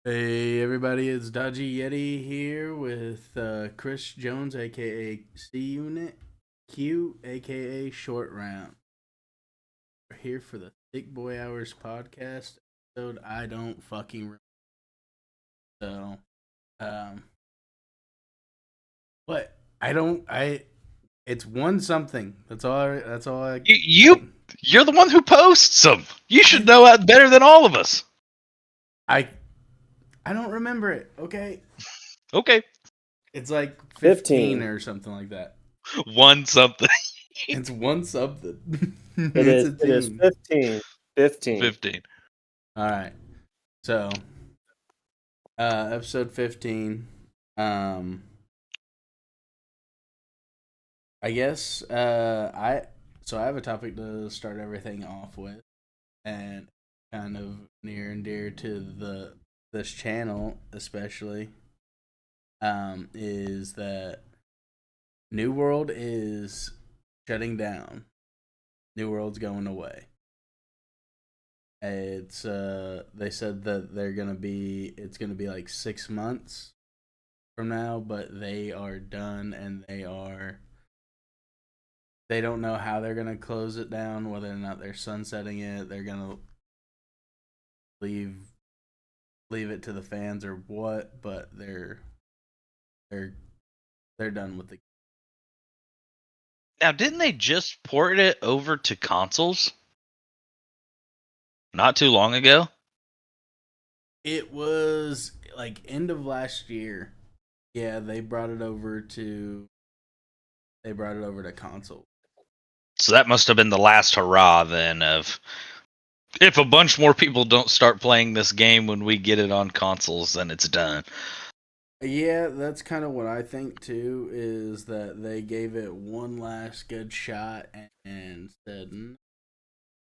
Hey everybody, it's Dodgy Yeti here with Chris Jones, aka C Unit, Q, aka Short Round. We're here for the Thick Boy Hours podcast episode. I don't fucking remember. So, um, what I don't I it's one something. That's all I You, you you're the one who posts them. You should I know that better than all of us. I, I don't remember it. Okay, Okay, it's like 15 15. or something like that. one something. It's one something. It It's is a it is team. 15. 15. 15. All right. So, episode 15. Um, I guess I have a topic to start everything off with, and kind of near and dear to this channel especially. Is that New World is shutting down. New World's going away. It's they said that it's gonna be like 6 months from now, but they are done and they don't know how they're gonna close it down, whether or not they're sunsetting it, they're gonna leave leave it to the fans or what, but they're they're done with the. Now, didn't they just port it over to consoles not too long ago? It was like end of last year. Yeah, they brought it over to console. So that must have been the last hurrah then of if a bunch more people don't start playing this game when we get it on consoles, then it's done. Yeah, that's kind of what I think too. Is that they gave it one last good shot and said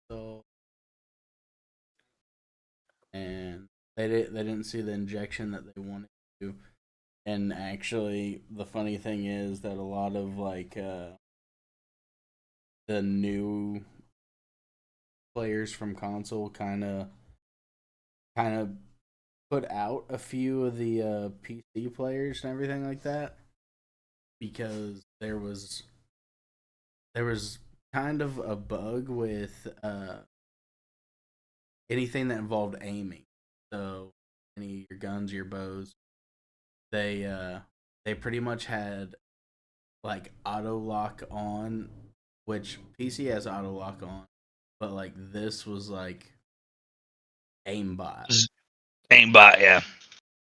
no, and they didn't see the injection that they wanted to. And actually, the funny thing is that a lot of the new players from console kind of put out a few of the PC players and everything like that because there was kind of a bug with anything that involved aiming. So any of your guns, your bows, they pretty much had like auto lock on, which PC has auto lock on, but like this was like aimbot. Just aimbot, yeah.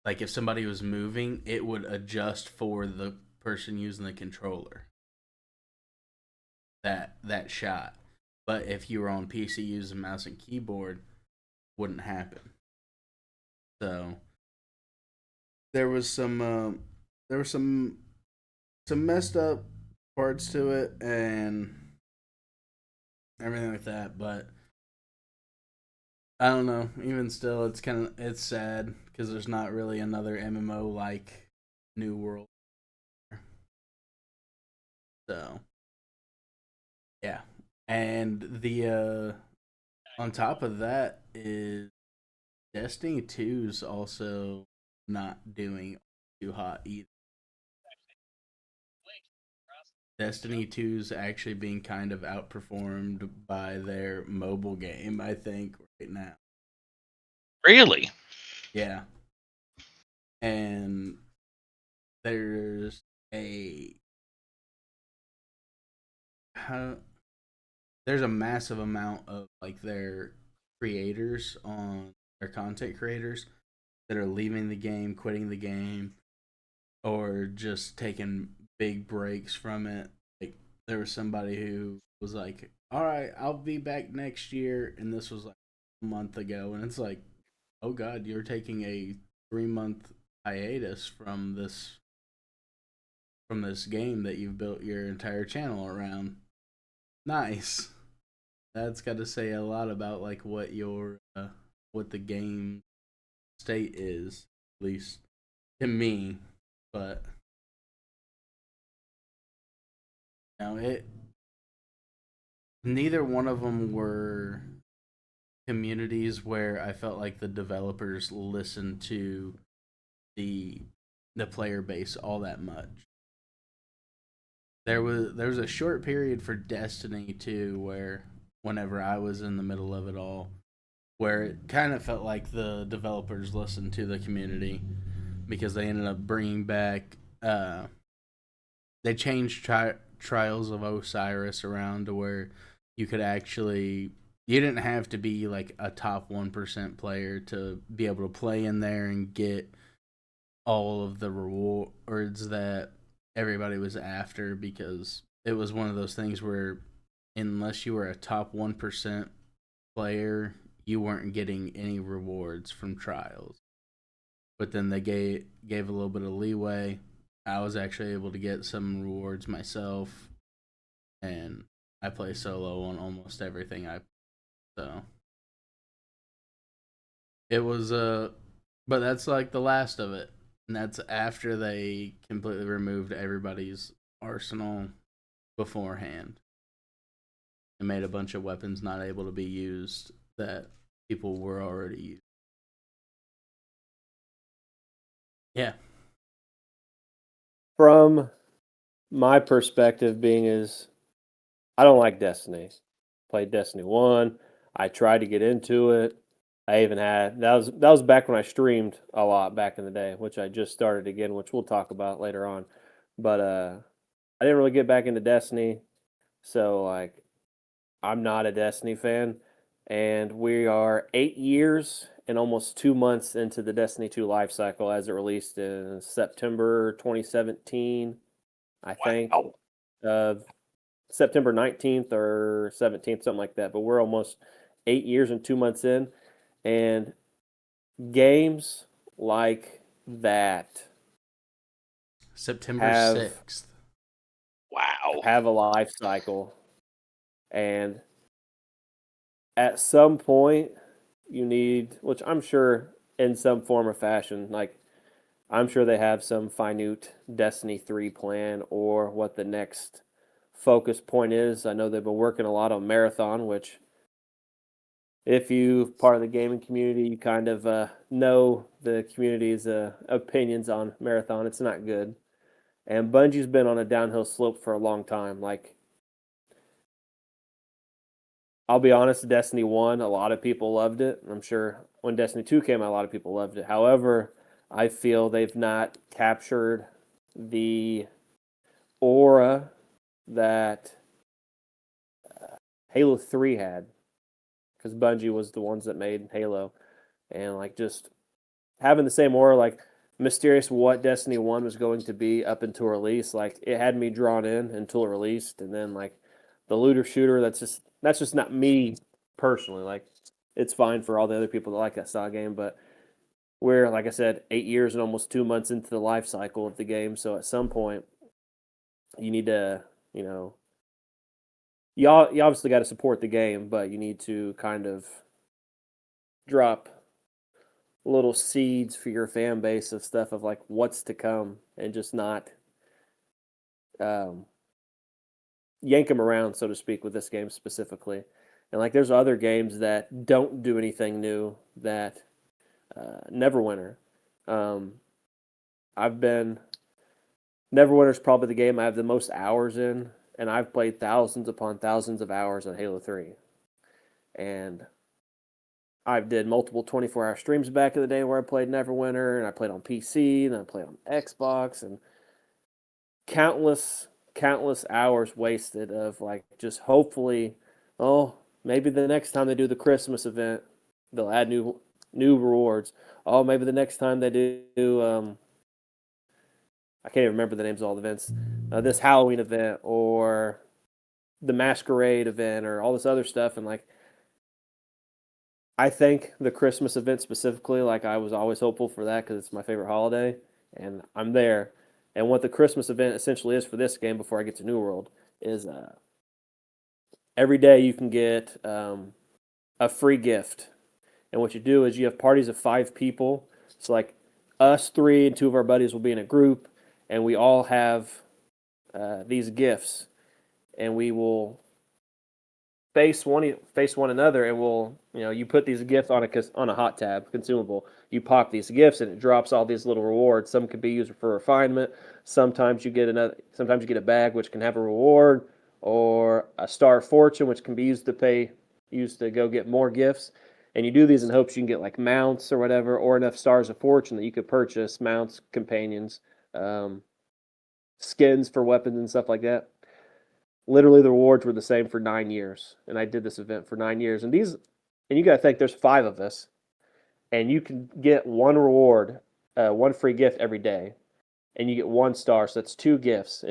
Like if somebody was moving, it would adjust for the person using the controller. That shot. But if you were on PC using mouse and keyboard, wouldn't happen. So there was some there was some messed up parts to it and everything like that. But I don't know. Even still, it's sad because there's not really another MMO like New World. So yeah, and the on top of that is Destiny 2's also not doing too hot either. Destiny 2's actually being kind of outperformed by their mobile game, I think, right now. Really? Yeah. And there's a how there's a massive amount of like their creators on their content creators that are leaving the game, quitting the game, or just taking big breaks from it. Like there was somebody who was like, "All right, I'll be back next year," and this was like a month ago, and it's like, "Oh God, you're taking a 3 month hiatus from this game that you've built your entire channel around." Nice. That's got to say a lot about like what the game state is, at least to me. But it neither one of them were communities where I felt like the developers listened to the the player base all that much. There was a short period for Destiny 2 where whenever I was in the middle of it all, where it kind of felt like the developers listened to the community because they ended up bringing back they changed Trials of Osiris around to where you could actually you didn't have to be like a top 1% player to be able to play in there and get all of the rewards that everybody was after, because it was one of those things where unless you were a top 1% player, you weren't getting any rewards from trials. But then they gave a little bit of leeway. I was actually able to get some rewards myself, and I play solo on almost everything I so it was but that's like the last of it. And that's after they completely removed everybody's arsenal beforehand and made a bunch of weapons not able to be used that people were already using. Yeah. From my perspective, being is I don't like Destiny. Played Destiny 1. I tried to get into it. I even had that was back when I streamed a lot back in the day, which I just started again, which we'll talk about later on. But I didn't really get back into Destiny, so like I'm not a Destiny fan, and we are 8 years and almost 2 months into the Destiny 2 life cycle as it released in September 2017, I think. Wow. Uh, September 19th or 17th, something like that. But we're almost 8 years and 2 months in, and games like that September have 6th. Wow. have a life cycle, and at some point you need, which I'm sure in some form or fashion, like I'm sure they have some minute Destiny 3 plan or what the next focus point is. I know they've been working a lot on Marathon, which if you part of the gaming community, you kind of know the community's opinions on Marathon. It's not good. And Bungie's been on a downhill slope for a long time. Like, I'll be honest, Destiny 1, a lot of people loved it. I'm sure when Destiny 2 came out, a lot of people loved it. However, I feel they've not captured the aura that Halo 3 had, because Bungie was the ones that made Halo. And, like, just having the same aura, like, mysterious what Destiny 1 was going to be up until release. Like, it had me drawn in until it released. And then, like, the looter shooter, that's just not me personally. Like, it's fine for all the other people that like that style game, but we're, like I said, 8 years and almost 2 months into the life cycle of the game. So at some point, you need to, you obviously got to support the game, but you need to kind of drop little seeds for your fan base of stuff of like what's to come, and just not um, yank them around, so to speak, with this game specifically. And like, there's other games that don't do anything new that Neverwinter. Um, I've been Neverwinter's probably the game I have the most hours in, and I've played thousands upon thousands of hours on Halo 3. And I did multiple 24-hour streams back in the day where I played Neverwinter, and I played on PC, and I played on Xbox, and countless hours wasted of like just hopefully, oh, maybe the next time they do the Christmas event, they'll add new rewards. Oh, maybe the next time they do I can't even remember the names of all the events. This Halloween event or the Masquerade event or all this other stuff. And like, I think the Christmas event specifically, like I was always hopeful for that because it's my favorite holiday, and I'm there. And what the Christmas event essentially is for this game, before I get to New World, is every day you can get a free gift. And what you do is you have parties of 5 people. So like us three and two of our buddies will be in a group, and we all have these gifts, and we will face one another, and you put these gifts on a hot tab consumable. You pop these gifts, and it drops all these little rewards. Some can be used for refinement. Sometimes you get a bag which can have a reward, or a star of fortune which can be used to go get more gifts. And you do these in hopes you can get like mounts or whatever, or enough stars of fortune that you could purchase mounts, companions, um, skins for weapons and stuff like that. Literally, the rewards were the same for 9 years, and I did this event for 9 years. And you got to think there's 5 of us, and you can get one reward, one free gift every day, and you get 1 star. So that's 2 gifts.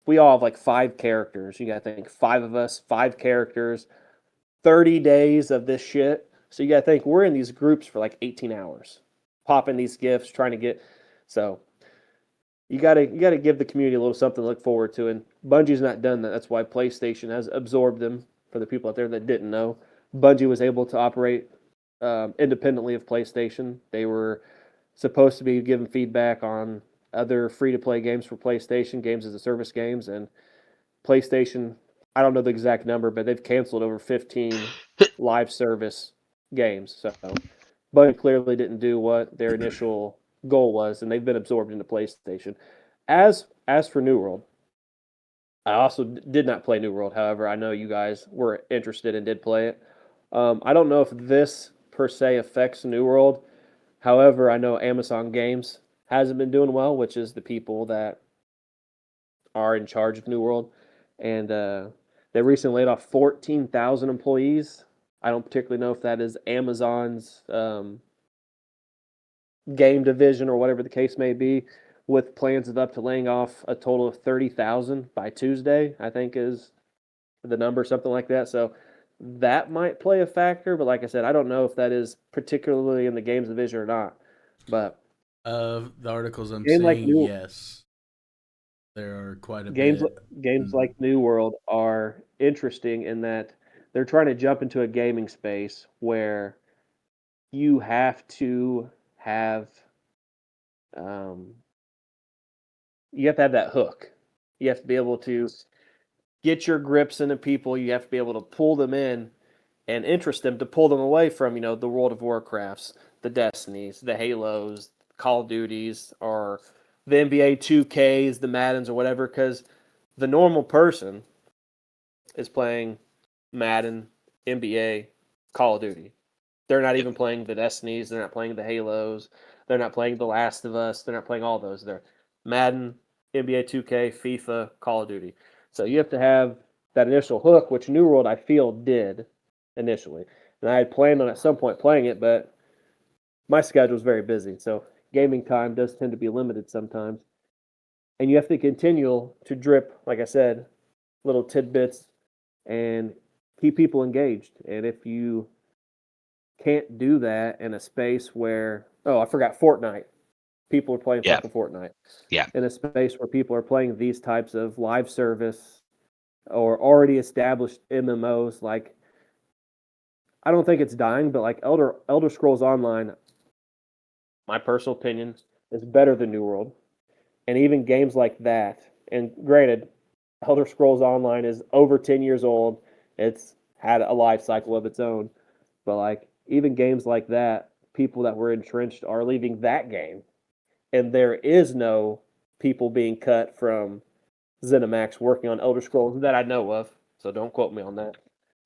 We all have like 5 characters. You got to think 5 of us, 5 characters, 30 days of this shit. So you got to think we're in these groups for like 18 hours, popping these gifts, trying to get. So you gotta give the community a little something to look forward to. And Bungie's not done that. That's why PlayStation has absorbed them. For the people out there that didn't know, Bungie was able to operate independently of PlayStation. They were supposed to be giving feedback on other free-to-play games for PlayStation, games as a service games, and PlayStation. I don't know the exact number, but they've canceled over 15 live service games. So Bungie clearly didn't do what their initial goal was, and they've been absorbed into PlayStation. As for New World, I also did not play New World. However, I know you guys were interested and did play it. I don't know if this per se affects New World. However, I know Amazon Games hasn't been doing well, which is the people that are in charge of New World, and they recently laid off 14,000 employees. I don't particularly know if that is Amazon's game division or whatever the case may be, with plans of up to laying off a total of 30,000 by Tuesday, I think is the number, something like that. So that might play a factor, but like I said, I don't know if that is particularly in the games division or not. But The articles I'm game like seeing, New yes, there are quite a games bit. games like New World are interesting in that they're trying to jump into a gaming space where you have to have um, that hook. You have to be able to get your grips into people. You have to be able to pull them in and interest them to pull them away from, the World of Warcrafts, the Destinies, the Halos, Call of Duties, or the NBA 2Ks, the Maddens, or whatever, because the normal person is playing Madden, NBA, Call of Duty. They're not even playing the Destinies. They're not playing the Halos. They're not playing The Last of Us. They're not playing all those. They're Madden, NBA 2K, FIFA, Call of Duty. So you have to have that initial hook, which New World I feel did initially. And I had planned on at some point playing it, but my schedule is very busy. So gaming time does tend to be limited sometimes. And you have to continue to drip, like I said, little tidbits and keep people engaged. And if you can't do that in a space where I forgot Fortnite. People are playing Yeah. fucking Fortnite. Yeah. In a space where people are playing these types of live service or already established MMOs, like I don't think it's dying, but like Elder Scrolls Online, my personal opinion, is better than New World. And even games like that, and granted, Elder Scrolls Online is over 10 years old. It's had a life cycle of its own. But like even games like that, people that were entrenched are leaving that game, and there is no people being cut from ZeniMax working on Elder Scrolls that I know of. So don't quote me on that.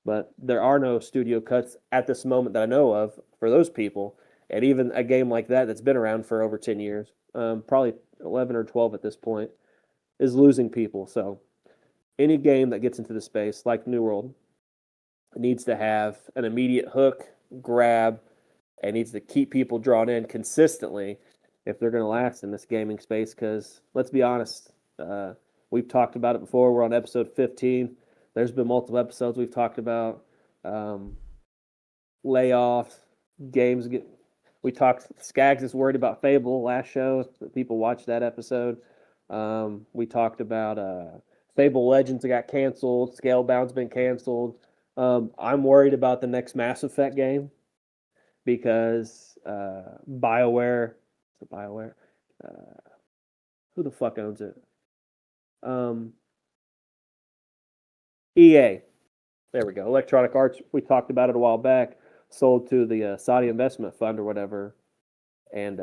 But there are no studio cuts at this moment that I know of for those people. And even a game like that that's been around for over 10 years, probably 11 or 12 at this point, is losing people. So any game that gets into the space, like New World, needs to have an immediate hook, grab, and needs to keep people drawn in consistently if they're going to last in this gaming space. Because let's be honest, we've talked about it before. We're on episode 15. There's been multiple episodes we've talked about layoffs, games get. We talked. Skaggs is worried about Fable last show. People watched that episode. We talked about Fable Legends that got canceled. Scalebound's been canceled. I'm worried about the next Mass Effect game because BioWare, BioWare, who the fuck owns it? EA. There we go. Electronic Arts. We talked about it a while back. Sold to the Saudi investment fund or whatever, and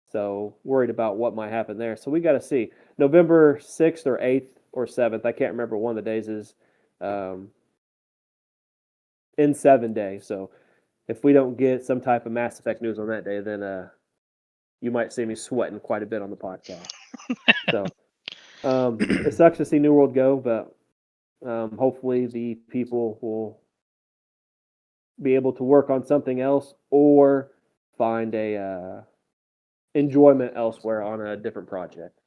so worried about what might happen there. So we got to see. November 6th or 8th or 7th. I can't remember one of the days is in 7 days. So if we don't get some type of Mass Effect news on that day, then you might see me sweating quite a bit on the podcast. So it sucks to see New World go, but hopefully the people will be able to work on something else or find a enjoyment elsewhere on a different project.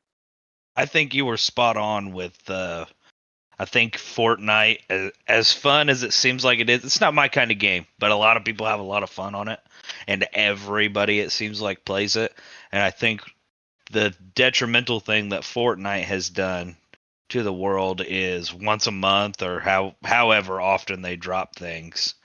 I think you were spot on with I think Fortnite, as fun as it seems like it is, it's not my kind of game, but a lot of people have a lot of fun on it, and everybody, it seems like, plays it. And I think the detrimental thing that Fortnite has done to the world is once a month or however often they drop things,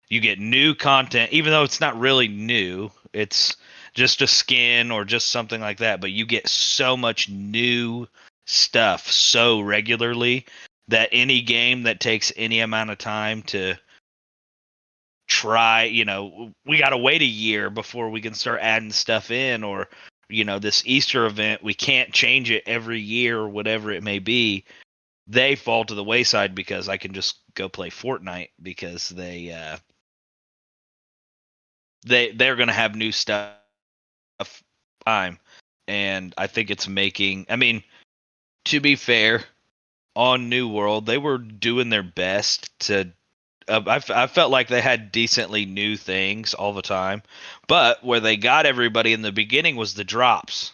you get new content, even though it's not really new. It's just a skin or just something like that, but you get so much new stuff so regularly that any game that takes any amount of time to try, we got to wait a year before we can start adding stuff in, or this Easter event, we can't change it every year or whatever it may be. They fall to the wayside because I can just go play Fortnite because they're going to have new stuff time. And I think it's making, I mean, to be fair, on New World, they were doing their best to. I felt like they had decently new things all the time, but where they got everybody in the beginning was the drops.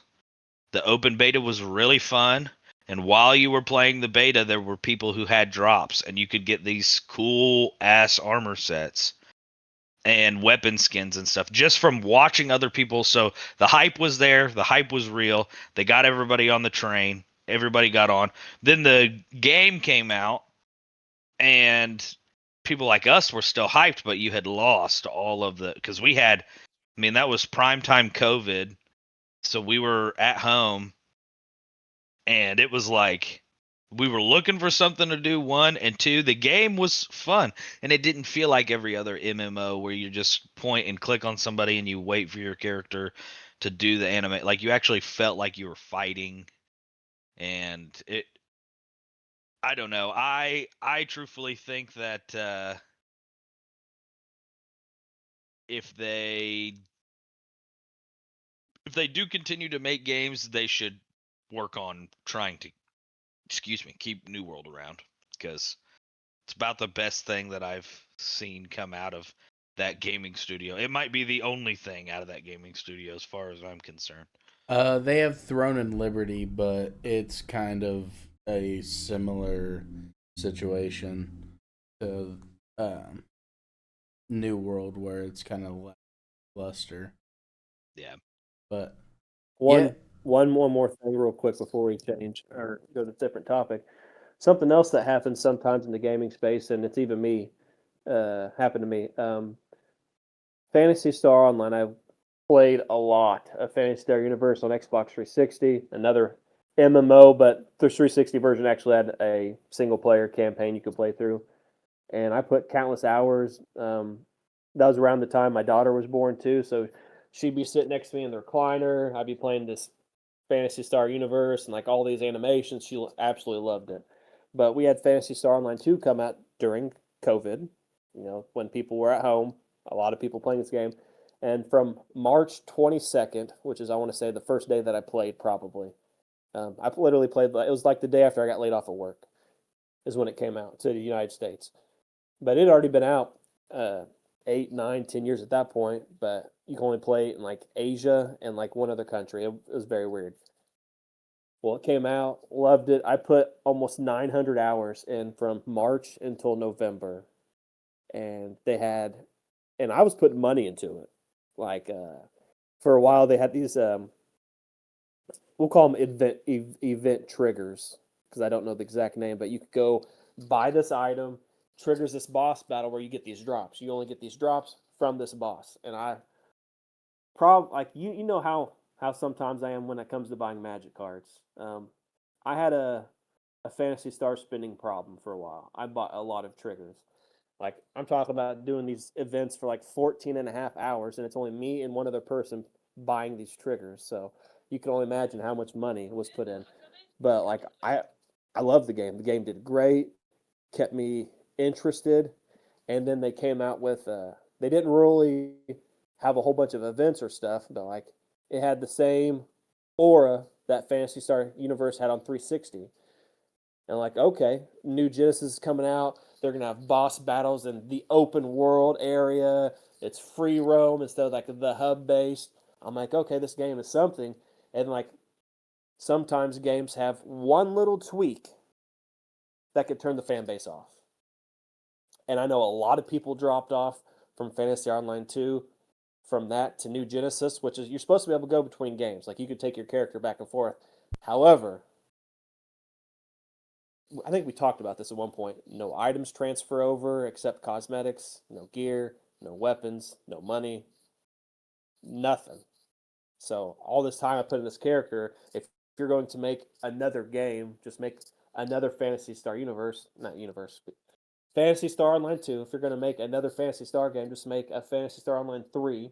The open beta was really fun, and while you were playing the beta, there were people who had drops, and you could get these cool ass armor sets and weapon skins and stuff just from watching other people. So the hype was there, the hype was real. They got everybody on the train, everybody got on. Then the game came out, and people like us were still hyped, but you had lost all of the, because we had, I mean, that was primetime COVID, so we were at home, and it was like we were looking for something to do. One and two, the game was fun, and it didn't feel like every other MMO where you just point and click on somebody and you wait for your character to do the anime. Like, you actually felt like you were fighting, and it, I don't know. I truthfully think that if they do continue to make games, they should work on trying to, keep New World around, because it's about the best thing that I've seen come out of that gaming studio. It might be the only thing out of that gaming studio as far as I'm concerned. They have Throne and Liberty, but it's kind of a similar situation to New World, where it's kind of lackluster. Yeah. But One yeah, one more thing real quick before we change or go to a different topic. Something else that happens sometimes in the gaming space, and it's even me, happened to me. Fantasy Star Online. I've played a lot of Fantasy Star Universe on Xbox 360. Another MMO, but the 360 version actually had a single player campaign you could play through. And I put countless hours. That was around the time my daughter was born too, so she'd be sitting next to me in the recliner. I'd be playing this Fantasy Star Universe and like all these animations. She absolutely loved it. But we had Fantasy Star Online 2 come out during COVID, when people were at home, a lot of people playing this game. And from March 22nd, which is, I want to say, the first day that I played, probably, I literally played, it was like the day after I got laid off of work, is when it came out to the United States. But it had already been out 8, 9, 10 years at that point. But you can only play it in like Asia and like one other country. It was very weird. Well, it came out, loved it. I put almost 900 hours in from March until November, and I was putting money into it. Like for a while, they had these we'll call them event triggers, because I don't know the exact name, but you could go buy this item, triggers this boss battle where you get these drops. You only get these drops from this boss, and like you know how sometimes I am when it comes to buying magic cards. I had a Fantasy Star spending problem for a while. I bought a lot of triggers. Like, I'm talking about doing these events for like 14 and a half hours, and it's only me and one other person buying these triggers. So you can only imagine how much money was put in. But like, I love the game. The game did great, kept me interested, and then they came out with they didn't really have a whole bunch of events or stuff, but like it had the same aura that Fantasy Star Universe had on 360. And like, okay, new Genesis is coming out. They're gonna have boss battles in the open world area. It's free roam instead of like the hub based. I'm like, okay, this game is something. And like, sometimes games have one little tweak that could turn the fan base off. And I know a lot of people dropped off from Fantasy Online 2 from that to New Genesis, which is you're supposed to be able to go between games. Like you could take your character back and forth. However, I think we talked about this at one point. No items transfer over except cosmetics, no gear, no weapons, no money, nothing. So all this time I put in this character, if you're going to make another game, just make another Fantasy Star Universe, not universe, Fantasy Star Online 2. If you're going to make another Fantasy Star game, just make a Fantasy Star Online 3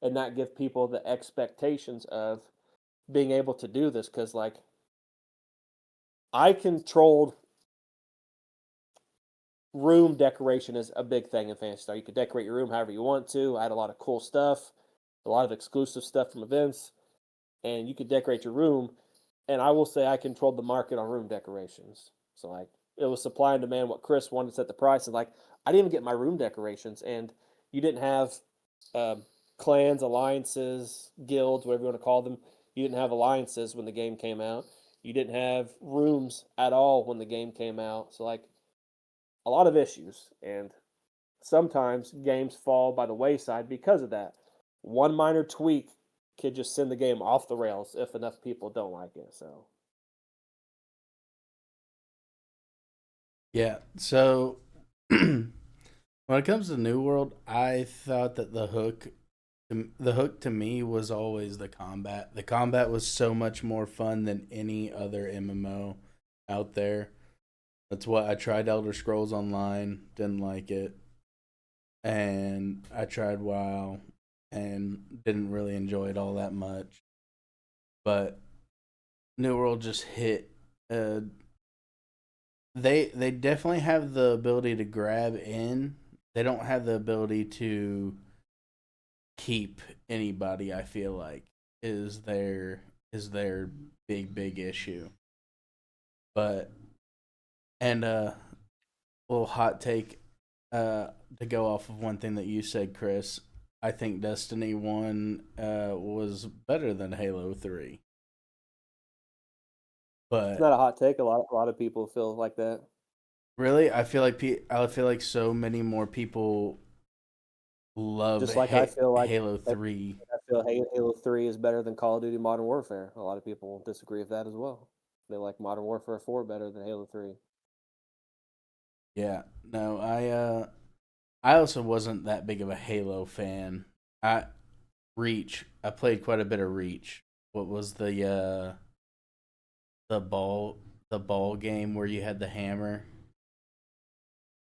and not give people the expectations of being able to do this. Because, like, I controlled room decoration is a big thing in Fantasy Star. You can decorate your room however you want to. I had a lot of cool stuff, a lot of exclusive stuff from events, and you could decorate your room. And I will say I controlled the market on room decorations. So, like, it was supply and demand. What Chris wanted to set the price, and like, I didn't even get my room decorations, and you didn't have um, clans, alliances, guilds, whatever you want to call them. You didn't have alliances when the game came out. You didn't have rooms at all when the game came out. So, like, a lot of issues, and sometimes games fall by the wayside because of that. One minor tweak could just send the game off the rails if enough people don't like it. So Yeah. So when it comes to New World, I thought that the hook to me was always the combat. The combat was so much more fun than any other MMO out there. That's why I tried Elder Scrolls Online, didn't like it, and I tried WoW and didn't really enjoy it all that much. But New World just hit. Uh, they definitely have the ability to grab in. They don't have the ability to keep anybody. I feel like is their big issue. But and little hot take to go off of one thing that you said, Chris. I think Destiny 1 was better than Halo 3. it's But not a hot take. A lot of people feel like that. really, I feel like so many more people love Just like I feel like Halo 3. I feel Halo 3 is better than Call of Duty Modern Warfare. A lot of people disagree with that as well. They like Modern Warfare 4 better than Halo 3. Yeah. No, I also wasn't that big of a Halo fan. I Reach. I played quite a bit of Reach. What was the ball game where you had the hammer?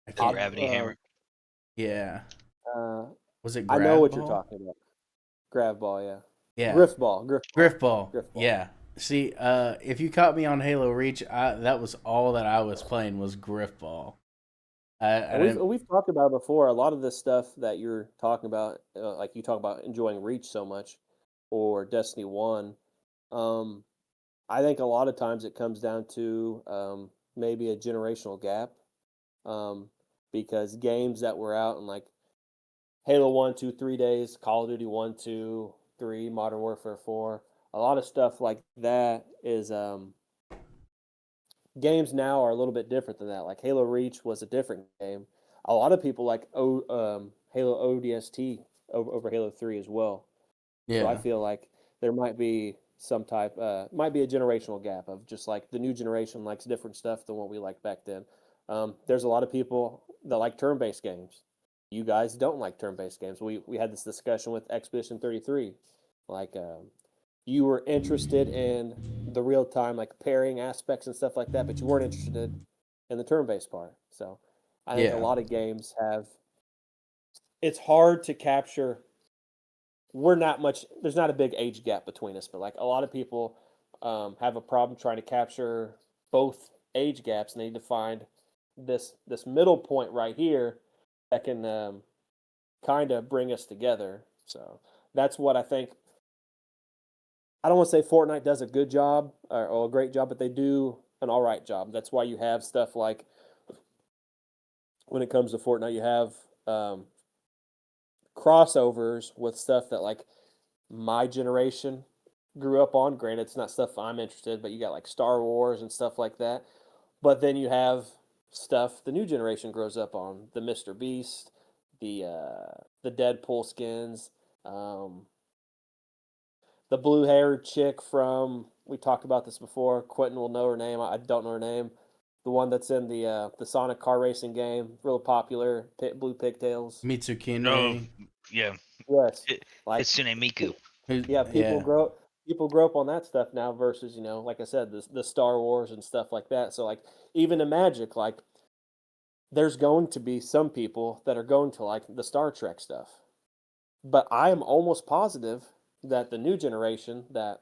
I The can't. gravity hammer. Yeah. Uh, Was it I know grab what you're ball? talking about. Grab ball, yeah. Yeah. Griff ball, Griff ball. griff ball. Yeah. See, if you caught me on Halo Reach, that was all that I was playing was Griff ball. I And we've didn't. we've talked about it before. A lot of this stuff that you're talking about, like you talk about enjoying Reach so much, or Destiny 1. Um, I think a lot of times it comes down to maybe a generational gap, um, because games that were out in like Halo 1, 2, 3 days, Call of Duty 1, 2, 3, Modern Warfare 4, a lot of stuff like that is games now are a little bit different than that. Like Halo Reach was a different game. A lot of people like Halo ODST over Halo 3 as well. So I Yeah. feel like there might be some type, might be a generational gap of just like the new generation likes different stuff than what we liked back then. There's a lot of people that like turn-based games. You guys don't like turn-based games. We had this discussion with Expedition 33. Like you were interested in the real time like pairing aspects and stuff like that, but you weren't interested in the turn based part. So I think a Yeah. lot of games have it's hard to capture. We're not much. There's not a big age gap between us, but like a lot of people have a problem trying to capture both age gaps, and they need to find this middle point right here that can kind of bring us together. So that's what I think. I don't want to say Fortnite does a good job or a great job, but they do an all right job. That's why you have stuff like when it comes to Fortnite, you have um, crossovers with stuff that like my generation grew up on. Granted, it's not stuff I'm interested, but you got like Star Wars and stuff like that. But then you have stuff the new generation grows up on: the Mr. Beast, the Deadpool skins, um, the blue-haired chick from we talked about this before. Quentin will know her name. I don't know her name. The one that's in the Sonic car racing game, real popular. Blue pigtails. No, Mitsukine. yeah, Yes, it, like Hitsune Miku. yeah, Yeah. people grow up on that stuff now versus like I said, the Star Wars and stuff like that. So like even in Magic, like there's going to be some people that are going to like the Star Trek stuff, but I am almost positive that the new generation that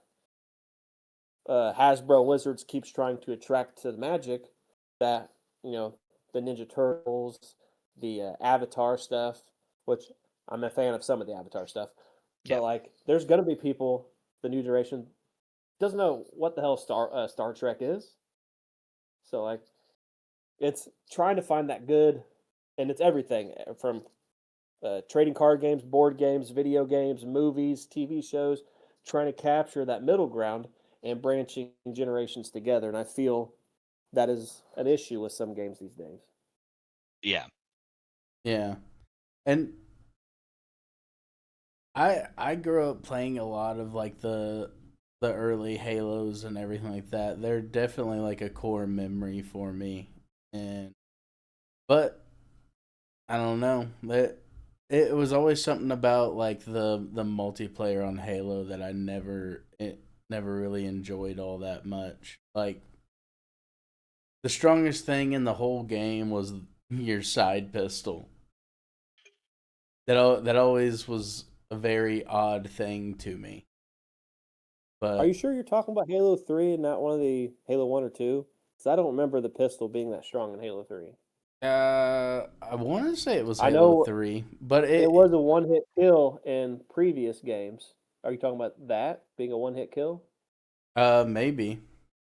Hasbro Wizards keeps trying to attract to the Magic, that you know the Ninja Turtles, the Avatar stuff, which I'm a fan of some of the Avatar stuff, Yeah, but like there's gonna be people the new generation doesn't know what the hell Star Trek is. So like it's trying to find that good, and it's everything from trading card games, board games, video games, movies, TV shows, trying to capture that middle ground and branching generations together. And I feel that is an issue with some games these days. yeah, Yeah. And I grew up playing a lot of like the early Halos and everything like that. They're definitely like a core memory for me. And but I don't know. It was always something about like the multiplayer on Halo that I never really enjoyed all that much. Like the strongest thing in the whole game was your side pistol. That always was a very odd thing to me. Are you But sure you're talking about Halo 3 and not one of the Halo 1 or 2? Because I don't remember the pistol being that strong in Halo 3. I want to say it was I Halo know 3, but it it was a one hit kill in previous games. Are you talking about that being a one hit kill? maybe,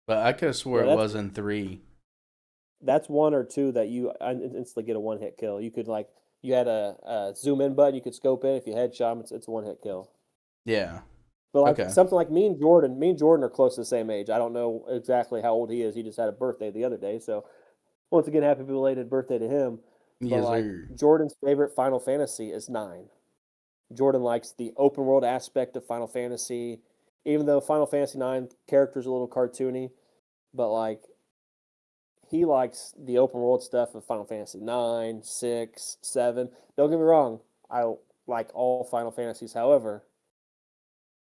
but I could have swore Yeah, it was in 3. that's one or two that you instantly get a one hit kill. You could like you had a zoom in button, you could scope in. If you headshot him, it's a one hit kill. Yeah. But like Okay. something like me and Jordan are close to the same age. I don't know exactly how old he is. He just had a birthday the other day, so once again, happy belated birthday to him. But Yes, like sir. Jordan's favorite Final Fantasy is 9. Jordan likes the open world aspect of Final Fantasy, even though Final Fantasy 9 characters are a little cartoony. But like he likes the open world stuff of Final Fantasy 9, 6, 7. Don't get me wrong, I like all Final Fantasies. However,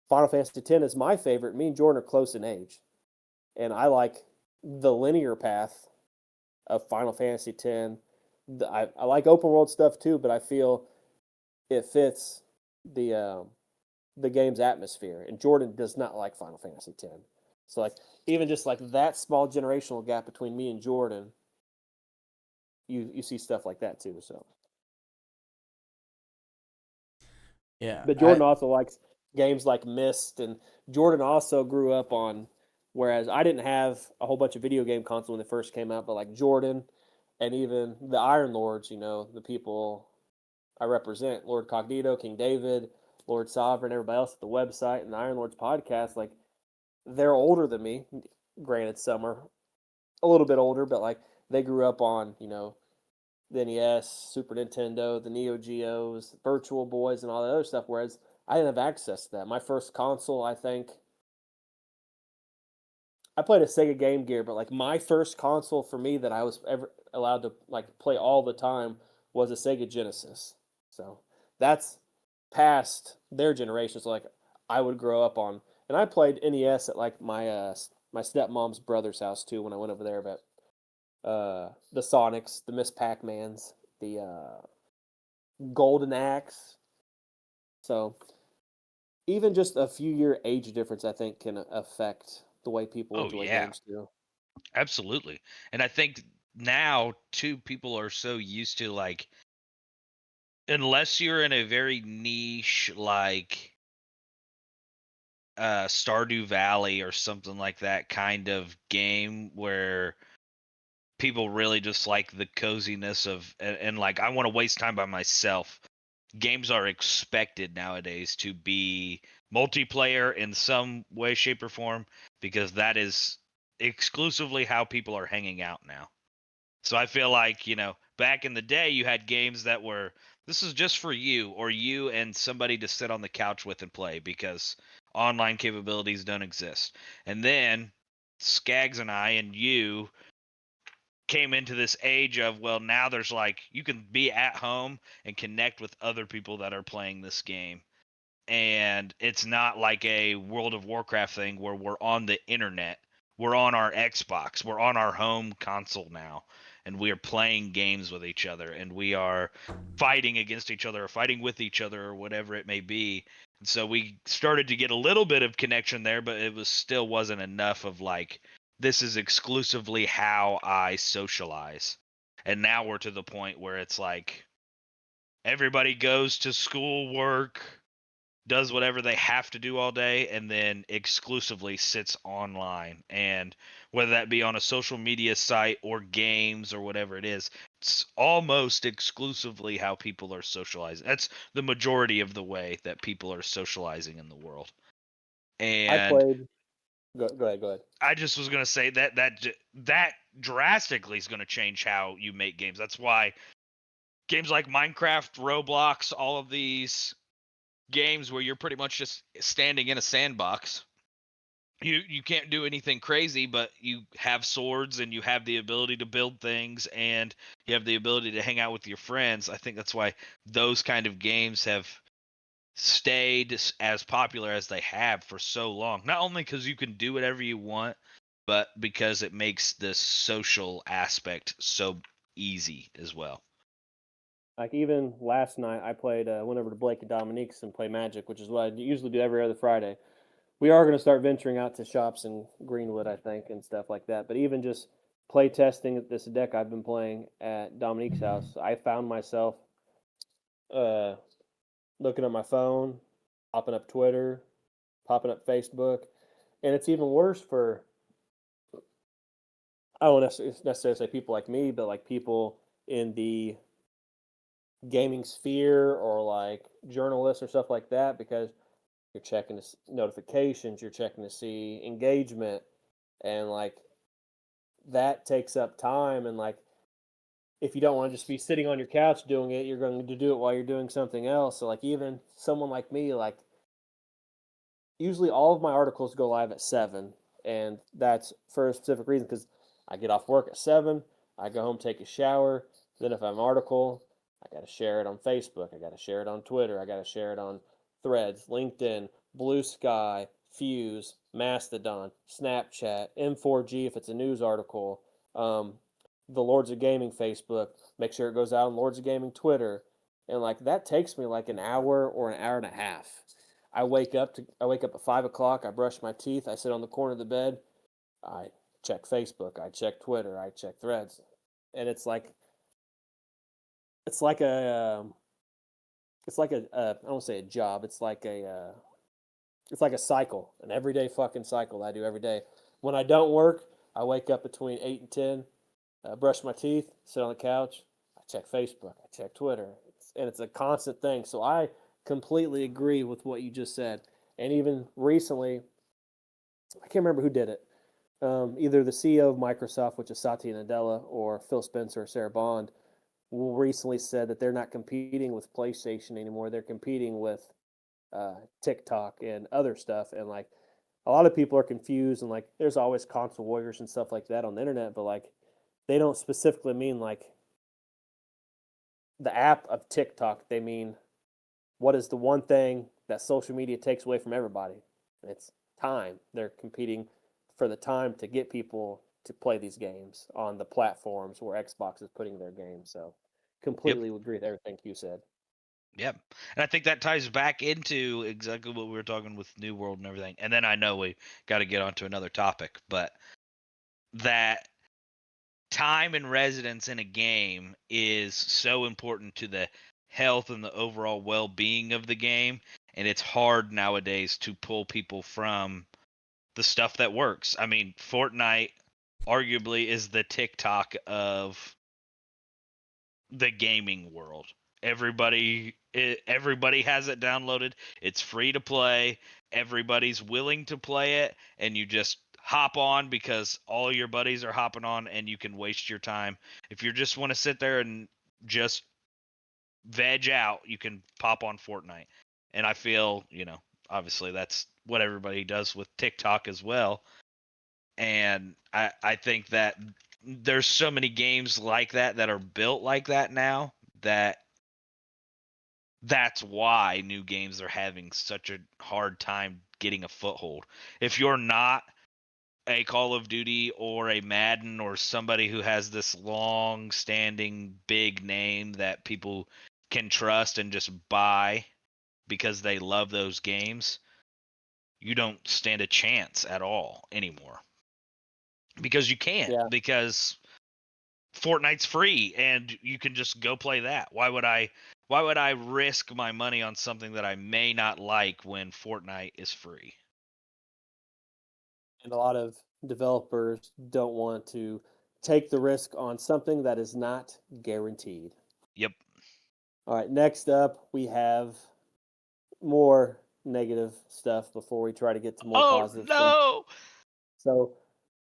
Final Fantasy 10 is my favorite. Me and Jordan are close in age, and I like the linear path of Final Fantasy 10. I like open world stuff too, but I feel it fits the um, the game's atmosphere. And Jordan does not like Final Fantasy 10. So like even just like that small generational gap between me and Jordan, you see stuff like that too. So, Yeah. but Jordan I also likes games like Myst, and Jordan also grew up on. Whereas I didn't have a whole bunch of video game consoles when they first came out, but like Jordan and even the Iron Lords, the people I represent, Lord Cognito, King David, Lord Sovereign, everybody else at the website and the Iron Lords podcast, like they're older than me. Granted, some are a little bit older, but like they grew up on, the NES, Super Nintendo, the Neo Geos, Virtual Boys, and all that other stuff. Whereas I didn't have access to that. My first console, I think, I played a Sega Game Gear, but like my first console for me that I was ever allowed to like play all the time was a Sega Genesis. So that's past their generation. So like I would grow up on and I played NES at like my stepmom's brother's house too when I went over there. But the Sonics, the Miss Pac-Mans, the Golden Axe. So even just a few year age difference, I think, can affect the way people Oh enjoy yeah, games too. absolutely. And I think now too, people are so used to like, unless you're in a very niche like Stardew Valley or something like that kind of game where people really just like the coziness of and like I want to waste time by myself. Games are expected nowadays to be multiplayer in some way, shape, or form because that is exclusively how people are hanging out now. So I feel like, back in the day, you had games that were, this is just for you or you and somebody to sit on the couch with and play because online capabilities don't exist. And then Skaggs and I and you came into this age of, well, now there's like, you can be at home and connect with other people that are playing this game. And it's not like a World of Warcraft thing where we're on the internet. We're on our Xbox. We're on our home console now. And we are playing games with each other. And we are fighting against each other or fighting with each other or whatever it may be. And so we started to get a little bit of connection there, but it was still wasn't enough of like, this is exclusively how I socialize. And now we're to the point where it's like everybody goes to school, work, does whatever they have to do all day, and then exclusively sits online. And whether that be on a social media site or games or whatever it is, it's almost exclusively how people are socializing. That's the majority of the way that people are socializing in the world. I And played. Go ahead. Go ahead. I just was gonna say that drastically is gonna change how you make games. That's why games like Minecraft, Roblox, all of these games where you're pretty much just standing in a sandbox. You can't do anything crazy, but you have swords and you have the ability to build things and you have the ability to hang out with your friends. I think that's why those kind of games have stayed as popular as they have for so long. Not only because you can do whatever you want, but because it makes the social aspect so easy as well. Like even last night, I played. Went over to Blake and Dominique's and play Magic, which is what I usually do every other Friday. We are going to start venturing out to shops in Greenwood, I think, and stuff like that. But even just play testing this deck I've been playing at Dominique's house, I found myself uh, looking at my phone, popping up Twitter, popping up Facebook, and it's even worse for I don't necessarily say people like me, but like people in the gaming sphere or like journalists or stuff like that because you're checking notifications, you're checking to see engagement, and like that takes up time. And like if you don't want to just be sitting on your couch doing it, you're going to do it while you're doing something else. So like even someone like me, like usually all of my articles go live at 7, and that's for a specific reason because I get off work at 7, I go home, take a shower, then if I have an article, I got to share it on Facebook, I got to share it on Twitter, I got to share it on Threads, LinkedIn, Blue Sky, Fuse, Mastodon, Snapchat, M4G if it's a news article, the Lords of Gaming Facebook, make sure it goes out on Lords of Gaming Twitter, and like that takes me like an hour or an hour and a half. I wake up at 5 o'clock. I brush my teeth. I sit on the corner of the bed. I check Facebook. I check Twitter. I check Threads, and it's like I don't say a job. It's like a cycle, an everyday fucking cycle that I do every day. When I don't work, I wake up between 8 and 10. Brush my teeth. Sit on the couch. I check Facebook. I check Twitter. And it's a constant thing. So I completely agree with what you just said. And even recently, I can't remember who did it. Either the CEO of Microsoft, which is Satya Nadella, or Phil Spencer or Sarah Bond, recently said that they're not competing with PlayStation anymore. They're competing with TikTok and other stuff. And like a lot of people are confused, and like there's always console warriors and stuff like that on the internet, but like they don't specifically mean like the app of TikTok. They mean what is the one thing that social media takes away from everybody? It's time. They're competing for the time to get people to play these games on the platforms where Xbox is putting their games. So completely agree with everything you said. Yep. And I think that ties back into exactly what we were talking with New World and everything. And then I know we got to get onto another topic, but that time and residence in a game is so important to the health and the overall well-being of the game, and it's hard nowadays to pull people from the stuff that works. I mean, Fortnite arguably is the TikTok of the gaming world. Everybody has it downloaded. It's free to play. Everybody's willing to play it, and you just hop on because all your buddies are hopping on, and you can waste your time. If you just want to sit there and just veg out, you can pop on Fortnite. And I feel, obviously that's what everybody does with TikTok as well. And I think that there's so many games like that that are built like that now that that's why new games are having such a hard time getting a foothold. If you're not a Call of Duty or a Madden or somebody who has this long standing big name that people can trust and just buy because they love those games, you don't stand a chance at all anymore. Because you can't, Yeah. because Fortnite's free and you can just go play that. Why would I risk my money on something that I may not like when Fortnite is free? And a lot of developers don't want to take the risk on something that is not guaranteed. Yep. All right, next up, we have more negative stuff before we try to get to more Oh positive stuff. no. So,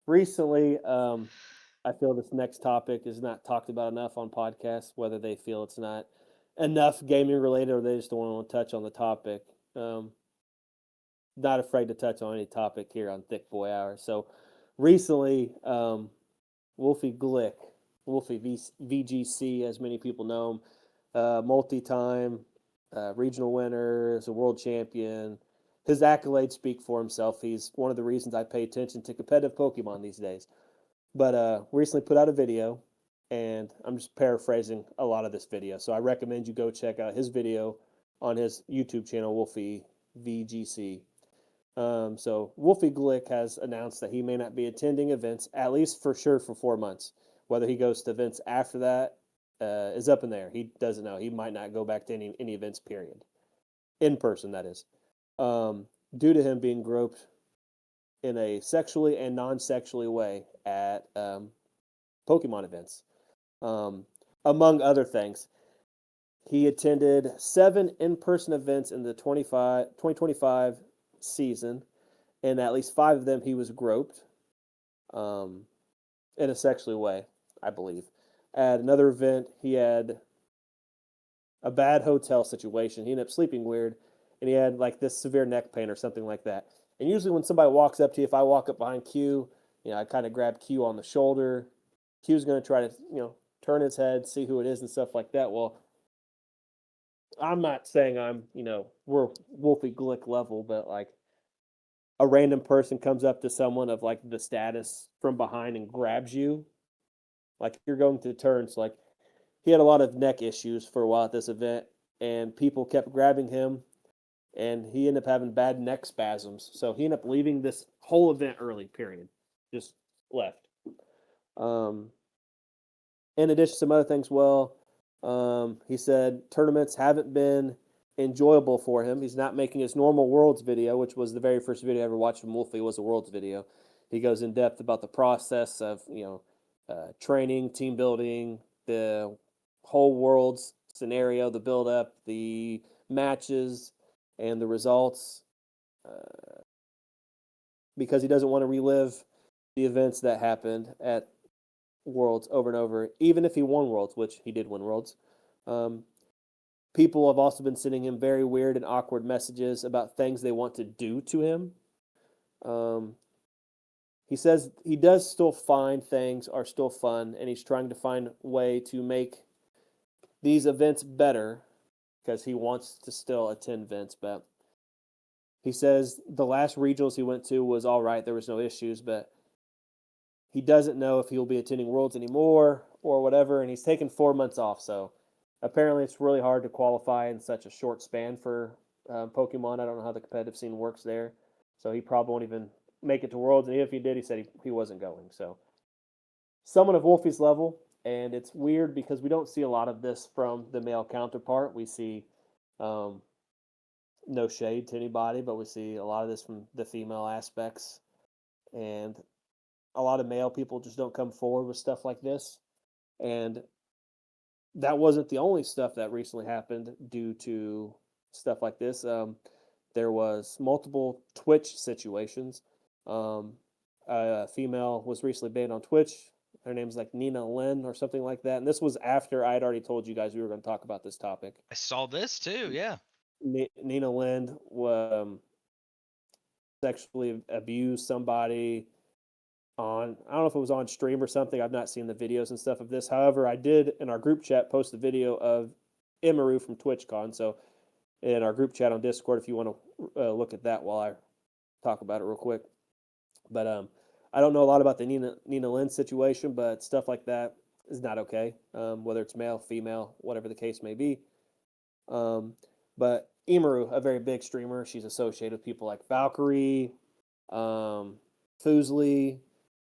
recently, I feel this next topic is not talked about enough on podcasts, whether they feel it's not enough gaming related or they just don't want to touch on the topic. Not afraid to touch on any topic here on Thick Boy Hour. So, recently, Wolfie Glick, VGC, as many people know him, multi-time regional winner, is a world champion. His accolades speak for himself. He's one of the reasons I pay attention to competitive Pokemon these days. But recently put out a video, and I'm just paraphrasing a lot of this video. So I recommend you go check out his video on his YouTube channel, Wolfie VGC. So Wolfie Glick has announced that he may not be attending events, at least for sure, for 4 months. Whether he goes to events after that is up in there. He doesn't know. He might not go back to any events, period. In person, that is. Due to him being groped in a sexually and non-sexually way at Pokemon events. Among other things, he attended 7 in-person events in the 2025 season, and at least 5 of them he was groped in a sexually way, I believe. At another event, he had a bad hotel situation. He ended up sleeping weird, and he had like this severe neck pain or something like that. And usually when somebody walks up to you, if I walk up behind Q, I kind of grab Q on the shoulder. Q's going to try to, turn his head, see who it is and stuff like that. Well, I'm not saying I'm, we're Wolfie Glick level, but like a random person comes up to someone of like the status from behind and grabs you, like you're going to turn. So like he had a lot of neck issues for a while at this event, and people kept grabbing him, and he ended up having bad neck spasms. So he ended up leaving this whole event early. Period. Just left. In addition to some other things, he said tournaments haven't been enjoyable for him. He's not making his normal Worlds video, which was the very first video I ever watched from Wolfie, was a Worlds video. He goes in depth about the process of training, team building, the whole Worlds scenario, the build up, the matches, and the results, because he doesn't want to relive the events that happened at Worlds over and over, even if he won Worlds, which he did win Worlds. People have also been sending him very weird and awkward messages about things they want to do to him. He says he does still find things are still fun, and he's trying to find a way to make these events better because he wants to still attend events. But He says the last regionals he went to was all right. There was no issues, but he doesn't know if he'll be attending Worlds anymore or whatever, and he's taken 4 months off. So apparently, it's really hard to qualify in such a short span for Pokemon. I don't know how the competitive scene works there, so he probably won't even make it to Worlds. And if he did, he said he wasn't going. So someone of Wolfie's level, and it's weird because we don't see a lot of this from the male counterpart. We see um, no shade to anybody, but we see a lot of this from the female aspects, and a lot of male people just don't come forward with stuff like this. And that wasn't the only stuff that recently happened due to stuff like this. There was multiple Twitch situations. Um, a female was recently banned on Twitch. Her name's like Nina Lynn or something like that. And this was after I had already told you guys we were going to talk about this topic. I saw this too. Yeah. Nina Lynn sexually abused somebody on, I don't know if it was on stream or something. I've not seen the videos and stuff of this. However, I did in our group chat post a video of Imaru from TwitchCon. So in our group chat on Discord, if you want to look at that while I talk about it real quick. But I don't know a lot about the Nina Lynn situation, but stuff like that is not okay. Whether it's male, female, whatever the case may be. But Imaru, a very big streamer, she's associated with people like Valkyrie, Fusely,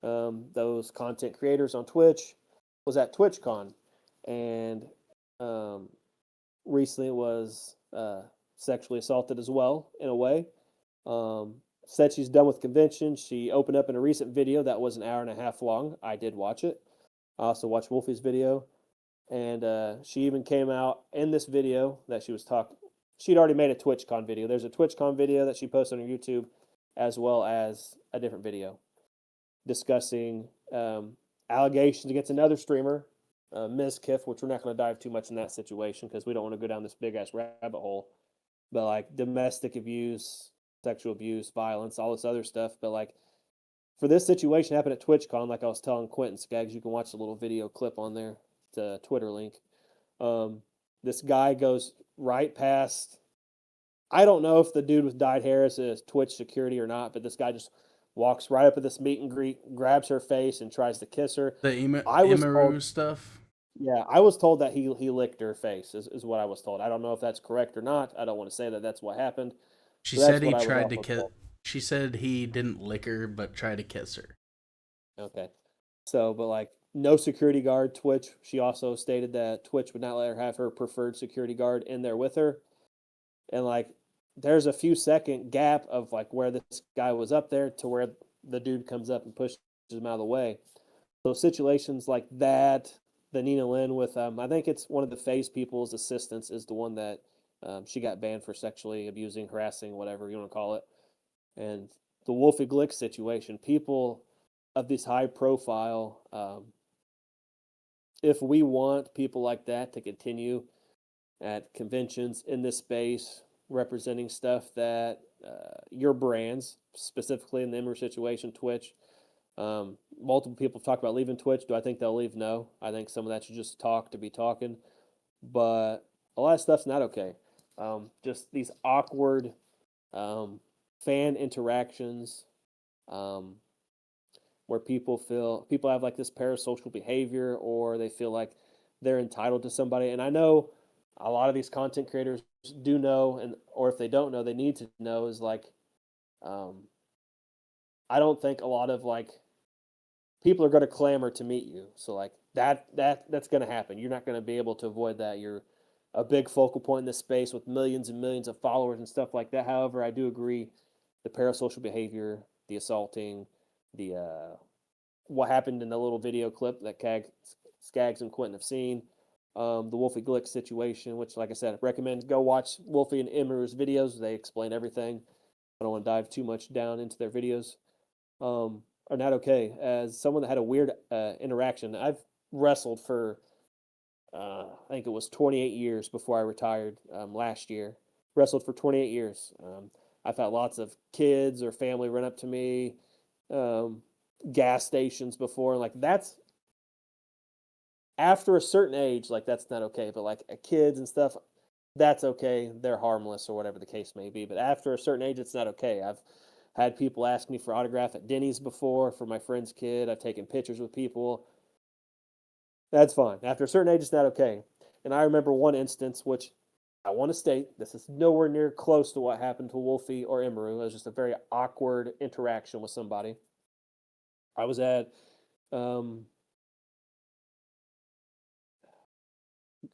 those content creators on Twitch, was at TwitchCon, and recently was sexually assaulted as well in a way. Said she's done with convention. She opened up in a recent video that was an hour and a half long. I did watch it. I also watched Wolfie's video, and she even came out in this video that she was talking. She'd already made a TwitchCon video. There's a TwitchCon video that she posted on her YouTube, as well as a different video discussing allegations against another streamer, Ms. Kiff, which we're not going to dive too much in that situation because we don't want to go down this big ass rabbit hole. But like domestic abuse, sexual abuse, violence, all this other stuff. But like for this situation happened at TwitchCon, like I was telling Quentin Skaggs, you can watch the little video clip on there, the Twitter link. This guy goes right past. I don't know if the dude with dyed hair is Twitch security or not, but this guy just walks right up at this meet and greet, grabs her face, and tries to kiss her. The I was Imaru told, stuff. yeah, I was told that he licked her face is what I was told. I don't know if that's correct or not. I don't want to say that that's what happened. She But that's said he what I was tried to also kiss. told. She said he didn't lick her, but tried to kiss her. Okay. So, but like no security guard, Twitch. She also stated that Twitch would not let her have her preferred security guard in there with her. And like there's a few second gap of like where this guy was up there to where the dude comes up and pushes him out of the way. So situations like that, the Nina Lynn with I think it's one of the FaZe people's assistants is the one that she got banned for sexually abusing, harassing, whatever you want to call it. And the Wolfie Glick situation, people of this high profile, if we want people like that to continue at conventions in this space, representing stuff that your brands, specifically in the Immer situation, Twitch. Multiple people have talked about leaving Twitch. Do I think they'll leave? No. I think some of that should just talk to be talking. But a lot of stuff's not okay. Just these awkward fan interactions where people have like this parasocial behavior or they feel like they're entitled to somebody. And I know a lot of these content creators do know, and or if they don't know, they need to know is like, I don't think a lot of like people are going to clamor to meet you. So like that's going to happen. You're not going to be able to avoid that. You're a big focal point in this space with millions and millions of followers and stuff like that. However, I do agree the parasocial behavior, the assaulting, the what happened in the little video clip that Skaggs and Quentin have seen, the Wolfie Glick situation, which, like I said, I recommend go watch Wolfie and Imaru's videos. They explain everything. I don't want to dive too much down into their videos. Are not okay. As someone that had a weird interaction, I've wrestled for, I think it was 28 years before I retired last year. Wrestled for 28 years. I've had lots of kids or family run up to me, gas stations before. Like that's after a certain age, like that's not okay. But like kids and stuff, that's okay. They're harmless or whatever the case may be. But after a certain age, it's not okay. I've had people ask me for autograph at Denny's before for my friend's kid. I've taken pictures with people. That's fine. After a certain age, it's not okay. And I remember one instance, which I want to state, this is nowhere near close to what happened to Wolfie or Emeru. It was just a very awkward interaction with somebody. I was at,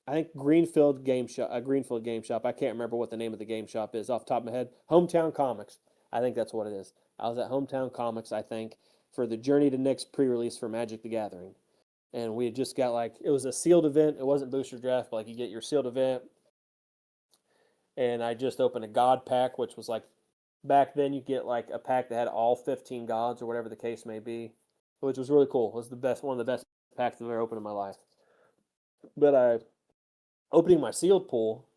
I think Greenfield Game Shop. Greenfield Game Shop. I can't remember what the name of the game shop is off the top of my head. Hometown Comics. I think that's what it is. I was at Hometown Comics, I think, for the Journey to Nyx pre-release for Magic the Gathering. And we had just got like, it was a sealed event. It wasn't booster draft, but like you get your sealed event. And I just opened a God pack, which was like, back then you get like a pack that had all 15 gods or whatever the case may be, which was really cool. It was the best, one of the best packs I've ever opened in my life. But I opening my sealed pool,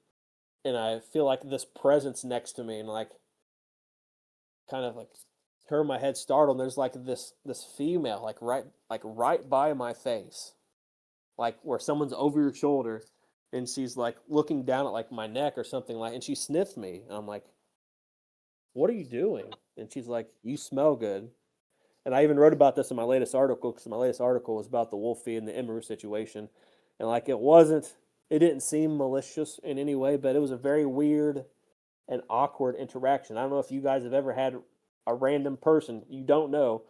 and I feel like this presence next to me, and like kind of like turn my head startled. And there's like this female like right by my face, like where someone's over your shoulder, and she's like looking down at like my neck or something like, and she sniffed me, and I'm like, "What are you doing?" And she's like, "You smell good." And I even wrote about this in my latest article because my latest article was about the Wolfie and the Emeru situation, and like it didn't seem malicious in any way, but it was a very weird and awkward interaction. I don't know if you guys have ever had a random person you don't know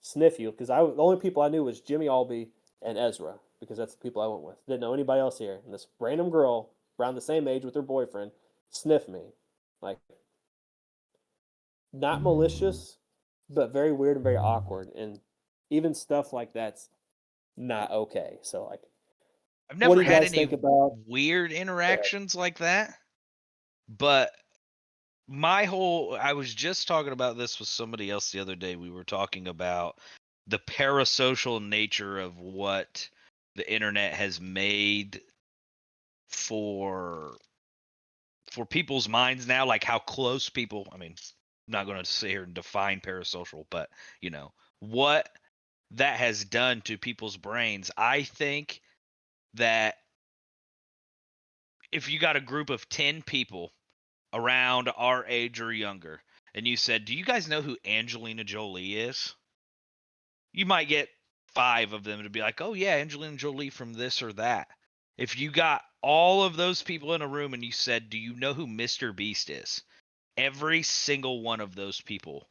sniff you, because the only people I knew was Jimmy Albee and Ezra, because that's the people I went with. Didn't know anybody else here. And this random girl around the same age with her boyfriend sniffed me, like not malicious, but very weird and very awkward. And even stuff like that's not okay. So like, I've what do never you had guys any think about? weird interactions like that, but I was just talking about this with somebody else the other day. We were talking about the parasocial nature of what the internet has made for people's minds now, like how close people, I mean, I'm not going to sit here and define parasocial, but you know, what that has done to people's brains. I think that if you got a group of 10 people around our age or younger, and you said, "Do you guys know who Angelina Jolie is?" You might get 5 of them to be like, "Oh yeah, Angelina Jolie from this or that." If you got all of those people in a room and you said, "Do you know who Mr. Beast is?" Every single one of those people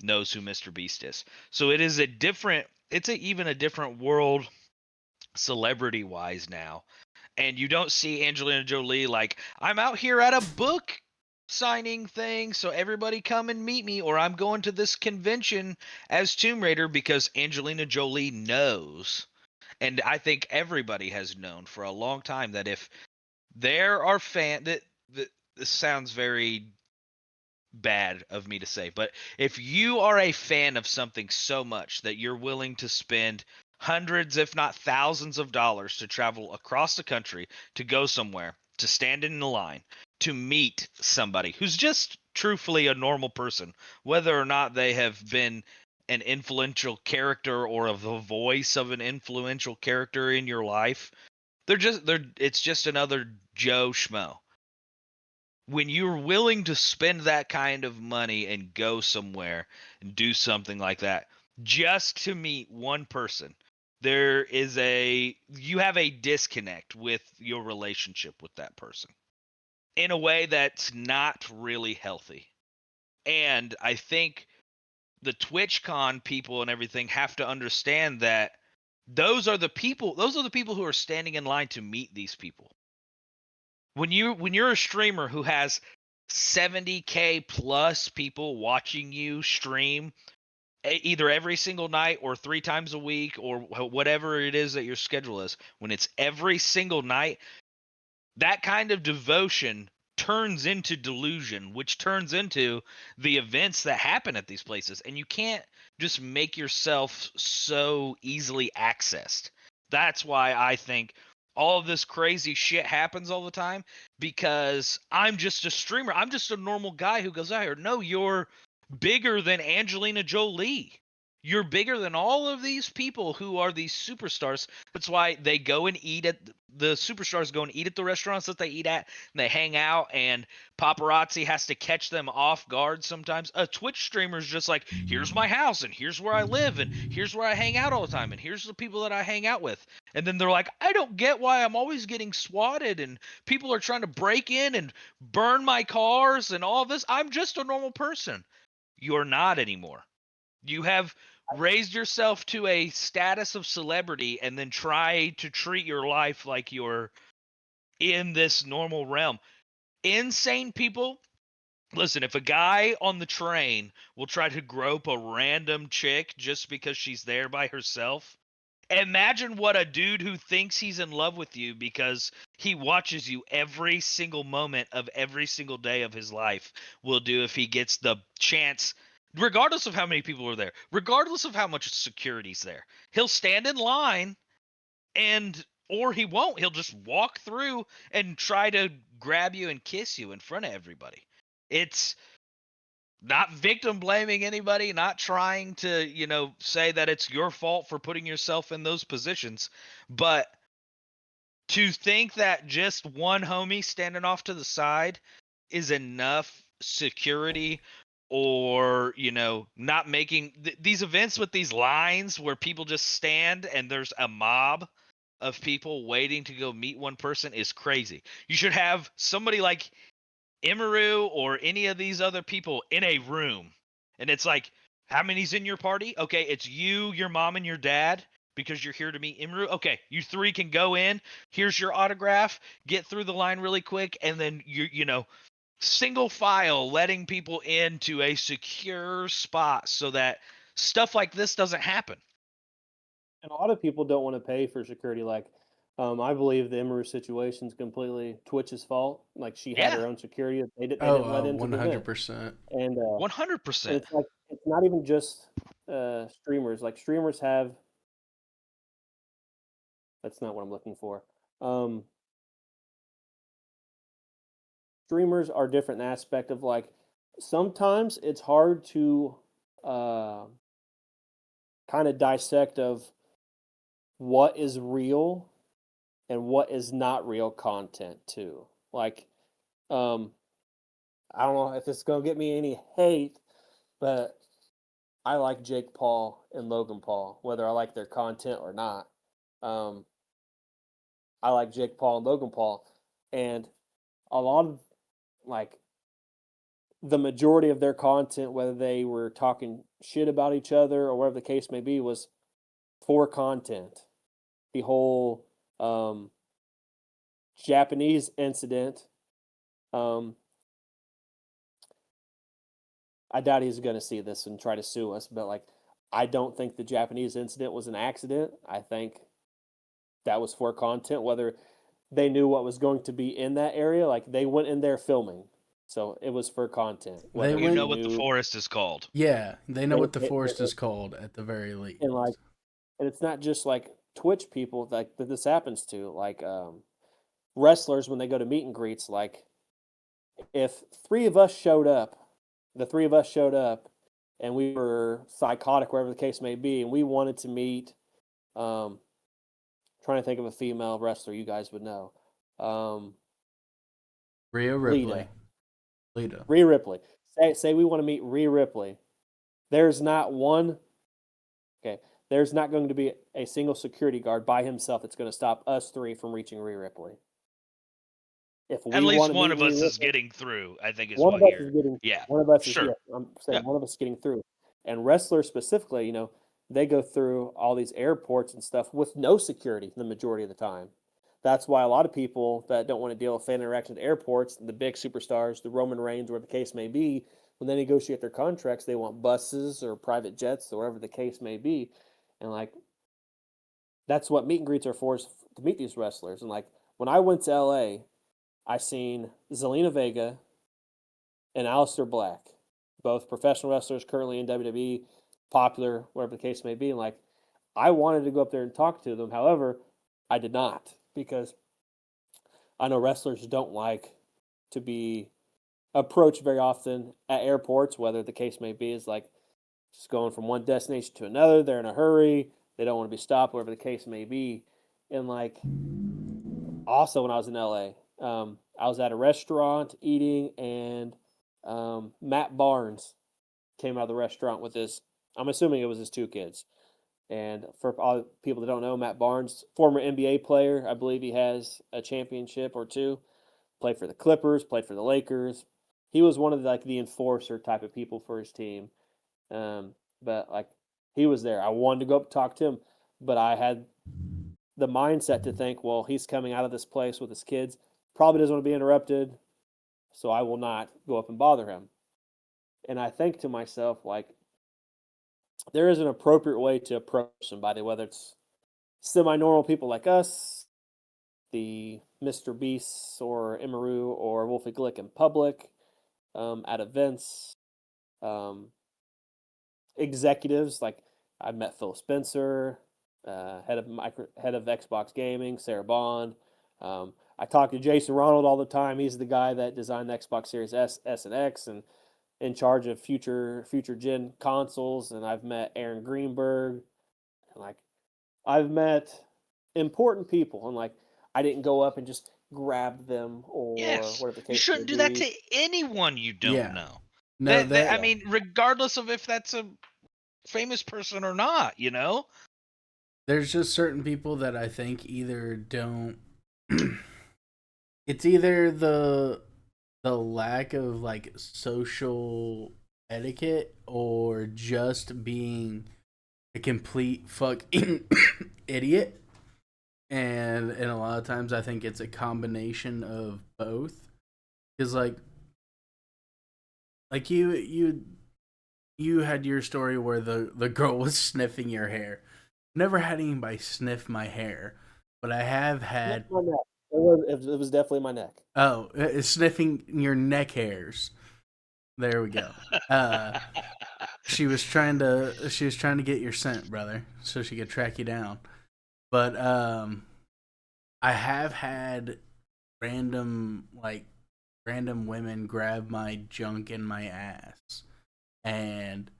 knows who Mr. Beast is. So it's even a different world celebrity wise now. And you don't see Angelina Jolie like, "I'm out here at a book signing thing, so everybody come and meet me," or "I'm going to this convention as Tomb Raider," because Angelina Jolie knows. And I think everybody has known for a long time that if there are that this sounds very bad of me to say, but if you are a fan of something so much that you're willing to spend hundreds, if not thousands of dollars to travel across the country to go somewhere, to stand in the line, to meet somebody who's just truthfully a normal person, whether or not they have been an influential character or the voice of an influential character in your life, it's just another Joe Schmo. When you're willing to spend that kind of money and go somewhere and do something like that just to meet one person, you have a disconnect with your relationship with that person in a way that's not really healthy. And I think the TwitchCon people and everything have to understand that those are the people who are standing in line to meet these people. When you're a streamer who has 70K plus people watching you stream either every single night or 3 times a week or whatever it is that your schedule is, when it's every single night, that kind of devotion turns into delusion, which turns into the events that happen at these places. And you can't just make yourself so easily accessed. That's why I think all of this crazy shit happens all the time, because I'm just a streamer. I'm just a normal guy who goes out here. No, you're bigger than Angelina Jolie. You're bigger than all of these people who are these superstars. That's why they go and eat at the superstars go and eat at the restaurants that they eat at, and they hang out, and paparazzi has to catch them off guard sometimes. A Twitch streamer is just like, here's my house, and here's where I live, and here's where I hang out all the time, and here's the people that I hang out with. And then they're like, I don't get why I'm always getting swatted, and people are trying to break in and burn my cars and all this. I'm just a normal person. You're not anymore. You have raised yourself to a status of celebrity and then try to treat your life like you're in this normal realm. Insane people. Listen, if a guy on the train will try to grope a random chick just because she's there by herself, imagine what a dude who thinks he's in love with you because he watches you every single moment of every single day of his life will do if he gets the chance, regardless of how many people are there, regardless of how much security's there. He'll stand in line or he won't. He'll just walk through and try to grab you and kiss you in front of everybody. It's not victim blaming anybody, not trying to, say that it's your fault for putting yourself in those positions, but to think that just one homie standing off to the side is enough security, or not making these events with these lines where people just stand and there's a mob of people waiting to go meet one person is crazy. You should have somebody like Imaru or any of these other people in a room, and it's like, how many's in your party? Okay, it's you, your mom, and your dad, because you're here to meet Imaru. Okay, you three can go in. Here's your autograph. Get through the line really quick, and then single file letting people into a secure spot so that stuff like this doesn't happen. And a lot of people don't want to pay for security. Like, I believe the Emery situation is completely Twitch's fault. Like, she had Yeah, her own security that they didn't let Oh, into the event. 100%. And 100%. it's like it's not even just streamers. Like streamers have. That's not what I'm looking for. Um, Streamers are different in the aspect of like sometimes it's hard to uh, kind of dissect of what is real and what is not real content too. Like, um, I don't know if it's gonna get me any hate, but I like Jake Paul and Logan Paul, whether I like their content or not. Um, I like Jake Paul and Logan Paul, and a lot of like the majority of their content, whether they were talking shit about each other or whatever the case may be, was for content. The whole Japanese incident, um, I doubt he's going to see this and try to sue us, but like, I don't think the Japanese incident was an accident. I think that was for content, whether they knew what was going to be in that area. Like, they went in there filming. So it was for content. Whether You they know what the knew, forest is called. Yeah, they know what the forest they is called at the very least. and like, and it's not just like Twitch people like that this happens to. Like wrestlers when they go to meet and greets, like if three of us showed up, the three of us showed up, and we were psychotic, whatever the case may be, and we wanted to meet. Um, Trying to think of a female wrestler you guys would know. Rhea Lita. Ripley. Lita. Rhea Ripley. Say we want to meet Rhea Ripley. There's not one. Okay. There's not going to be a single security guard by himself that's going to stop us three from reaching Rhea Ripley. If At we least want to one meet of Rhea us is Ripley, getting through, I think is one of what us you're. is getting. Yeah, One of us is sure. I'm saying Yeah. one of us is getting through. And wrestlers specifically, they go through all these airports and stuff with no security the majority of the time. That's why a lot of people that don't want to deal with fan interaction at airports, the big superstars, the Roman Reigns, whatever the case may be, when they negotiate their contracts, they want buses or private jets or whatever the case may be. And like that's what meet and greets are for, is to meet these wrestlers. And like when I went to LA, I seen Zelina Vega and Aleister Black, both professional wrestlers currently in WWE, popular, whatever the case may be. And like I wanted to go up there and talk to them. However, I did not because I know wrestlers don't like to be approached very often at airports, whether the case may be is like just going from one destination to another. They're in a hurry. They don't want to be stopped, whatever the case may be. And like, also when I was in LA, I was at a restaurant eating, and Matt Barnes came out of the restaurant with his. I'm assuming it was his two kids. And for all people that don't know, Matt Barnes, former NBA player, I believe he has a championship or two. Played for the Clippers, played for the Lakers. He was one of the enforcer type of people for his team. But like, he was there. I wanted to go up and talk to him, but I had the mindset to think, well, he's coming out of this place with his kids, probably doesn't want to be interrupted, so I will not go up and bother him. And I think to myself, like, there is an appropriate way to approach somebody, whether it's semi-normal people like us, the Mr. Beasts or Imaru or Wolfie Glick in public, at events, um, executives. Like, I met Phil Spencer, head of Xbox Gaming, Sarah Bond. I talk to Jason Ronald all the time. He's the guy that designed the Xbox Series S, and X, and in charge of future gen consoles. And I've met Aaron Greenberg, and like, I've met important people, and like, I didn't go up and just grab them or Yes. whatever the You case may shouldn't do that be. to anyone you don't Yeah. know. No, I mean, regardless of if that's a famous person or not, you know? there's just certain people that I think either don't. It's either the lack of like social etiquette or just being a complete fucking idiot. And a lot of times I think it's a combination of both. Cuz like you had your story where the girl was sniffing your hair. Never had anybody sniff my hair, but I have had My neck. It was definitely my neck. sniffing your neck hairs. There we go. Uh, she was trying to get your scent, brother, so she could track you down. But I have had random like random women grab my junk in my ass, and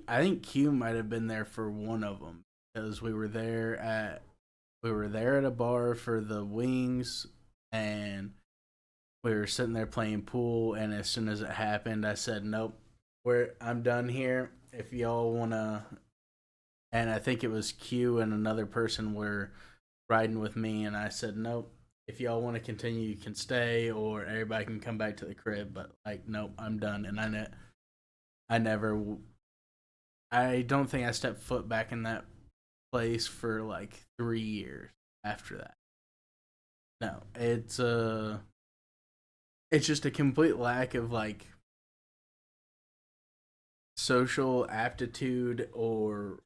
I think Q might have been there for one of them because we were there at a bar for the wings, and we were sitting there playing pool, and as soon as it happened, I said, "Nope, I'm done here. If y'all wanna," and I think it was Q and another person were riding with me, and I said, "Nope. If y'all want to continue, you can stay, or everybody can come back to the crib." But like, nope, I'm done, and I never, I don't think I stepped foot back in that place for like 3 years after that. No, it's just a complete lack of like social aptitude or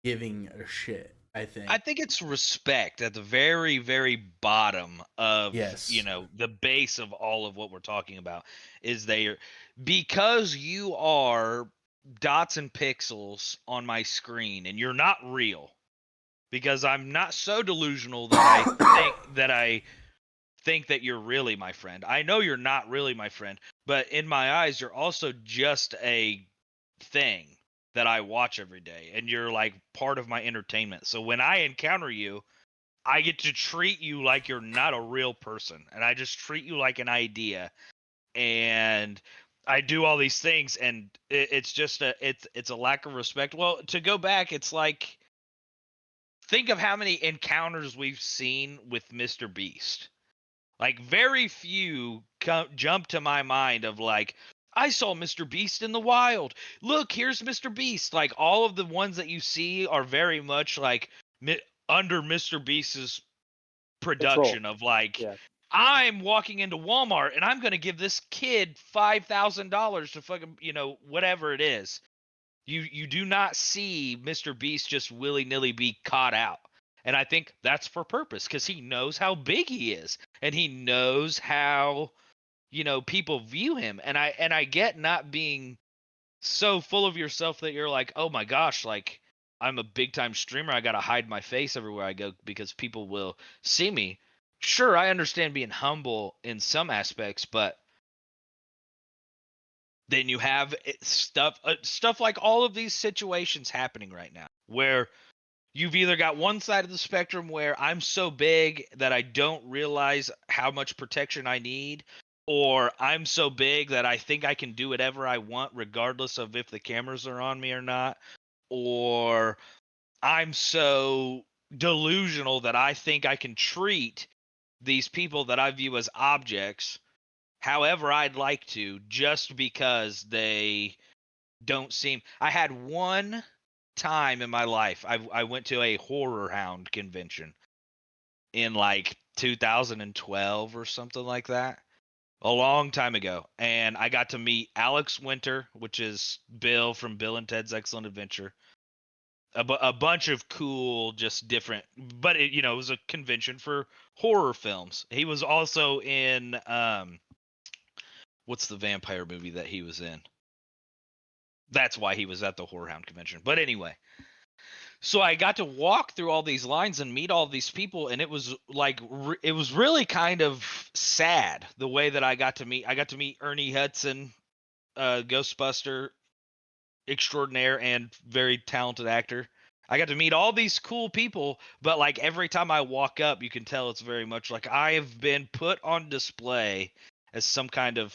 giving a shit. I think. I think it's respect at the very, very bottom of, Yes. the base of all of what we're talking about is because you are dots and pixels on my screen and you're not real, because I'm not so delusional that I think that you're really my friend. I know you're not really my friend, but in my eyes, you're also just a thing that I watch every day, and you're like part of my entertainment. So when I encounter you, I get to treat you like you're not a real person, and I just treat you like an idea, and I do all these things, and it's just it's a lack of respect. Well, to go back, it's like, think of how many encounters we've seen with Mr. Beast. Like, very few jump to my mind of like, I saw Mr. Beast in the wild. Look, here's Mr. Beast. Like, all of the ones that you see are very much like under Mr. Beast's Control. production of like, Yeah. I'm walking into Walmart and I'm gonna give this kid $5,000 to fucking, whatever it is. You do not see Mr. Beast just willy-nilly be caught out. And I think that's for purpose, because he knows how big he is, and he knows how, people view him. And I get not being so full of yourself that you're like, oh my gosh, like, I'm a big time streamer, I gotta hide my face everywhere I go because people will see me. Sure, I understand being humble in some aspects, but Then you have stuff like all of these situations happening right now where you've either got one side of the spectrum where I'm so big that I don't realize how much protection I need, or I'm so big that I think I can do whatever I want regardless of if the cameras are on me or not, or I'm so delusional that I think I can treat these people that I view as objects however I'd like to just because they don't seem. I had one time in my life I went to a horror hound convention in like 2012 or something like that, a long time ago, and I got to meet Alex Winter, which is Bill from Bill and Ted's Excellent Adventure, a bunch of cool, just different, but it was a convention for horror films. He was also in what's the vampire movie that he was in? That's why he was at the horror hound convention. But anyway, so I got to walk through all these lines and meet all these people, and it was like it was really kind of sad the way that I got to meet Ernie Hudson, Ghostbuster extraordinaire and very talented actor. I got to meet all these cool people, but like every time I walk up, you can tell it's very much like I have been put on display as some kind of,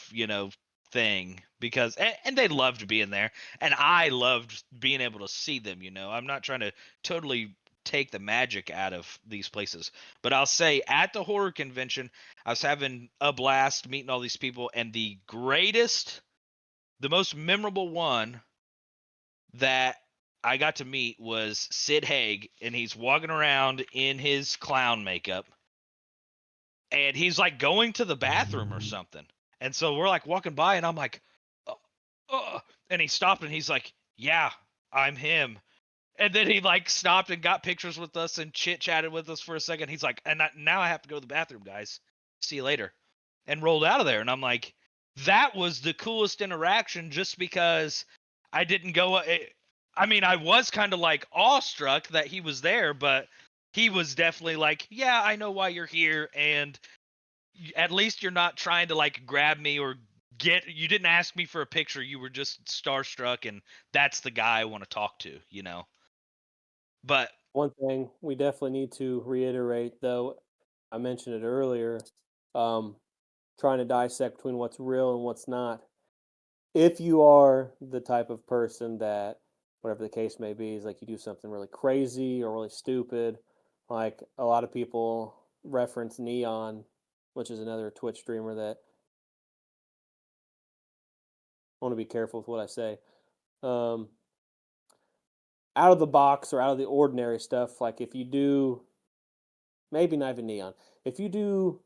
thing because and they loved being there and I loved being able to see them, I'm not trying to totally take the magic out of these places, but I'll say at the horror convention, I was having a blast meeting all these people, and the most memorable one that I got to meet was Sid Haig, and he's walking around in his clown makeup, and he's like going to the bathroom or something. And so we're like walking by, and I'm like, and he stopped, and he's like, "Yeah, I'm him." And then he like stopped and got pictures with us and chit chatted with us for a second. He's like, "And now I have to go to the bathroom, guys. See you later," and rolled out of there. And I'm like, that was the coolest interaction, just because I didn't go. I mean, I was kind of like awestruck that he was there, but he was definitely like, "Yeah, I know why you're here, and at least you're not trying to like grab me or you didn't ask me for a picture. You were just starstruck, and that's the guy I want to talk to." But One thing we definitely need to reiterate, though, I mentioned it earlier, um, trying to dissect between what's real and what's not. If you are the type of person that, whatever the case may be, is like you do something really crazy or really stupid, like a lot of people reference Neon, which is another Twitch streamer that I want to be careful with what I say. Um, Out of the box or out of the ordinary stuff, like if you do, maybe not even Neon, if you do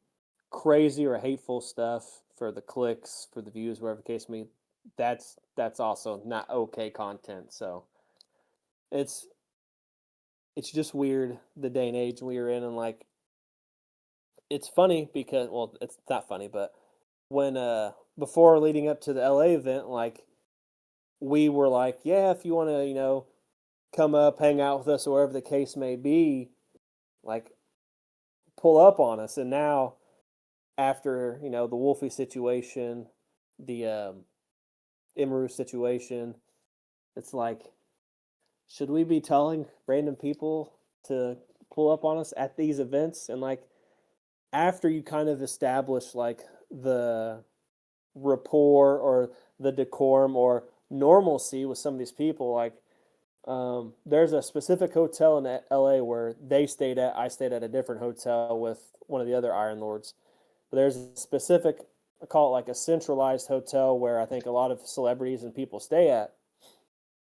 crazy or hateful stuff for the clicks, for the views, whatever the case may be, that's also not okay content. So it's it's just weird the day and age we are in, and like it's funny because, well, it's not funny, but when before leading up to the LA event, like we were like, yeah, if you want to, come up, hang out with us, or whatever the case may be, like pull up on us. And now after the Wolfie situation, the Imru situation, it's like, should we be telling random people to pull up on us at these events? And like after you kind of establish like the rapport or the decorum or normalcy with some of these people, like there's a specific hotel in LA where they stayed at. I stayed at a different hotel with one of the other Iron Lords. But there's a specific, I call it like a centralized hotel where I think a lot of celebrities and people stay at.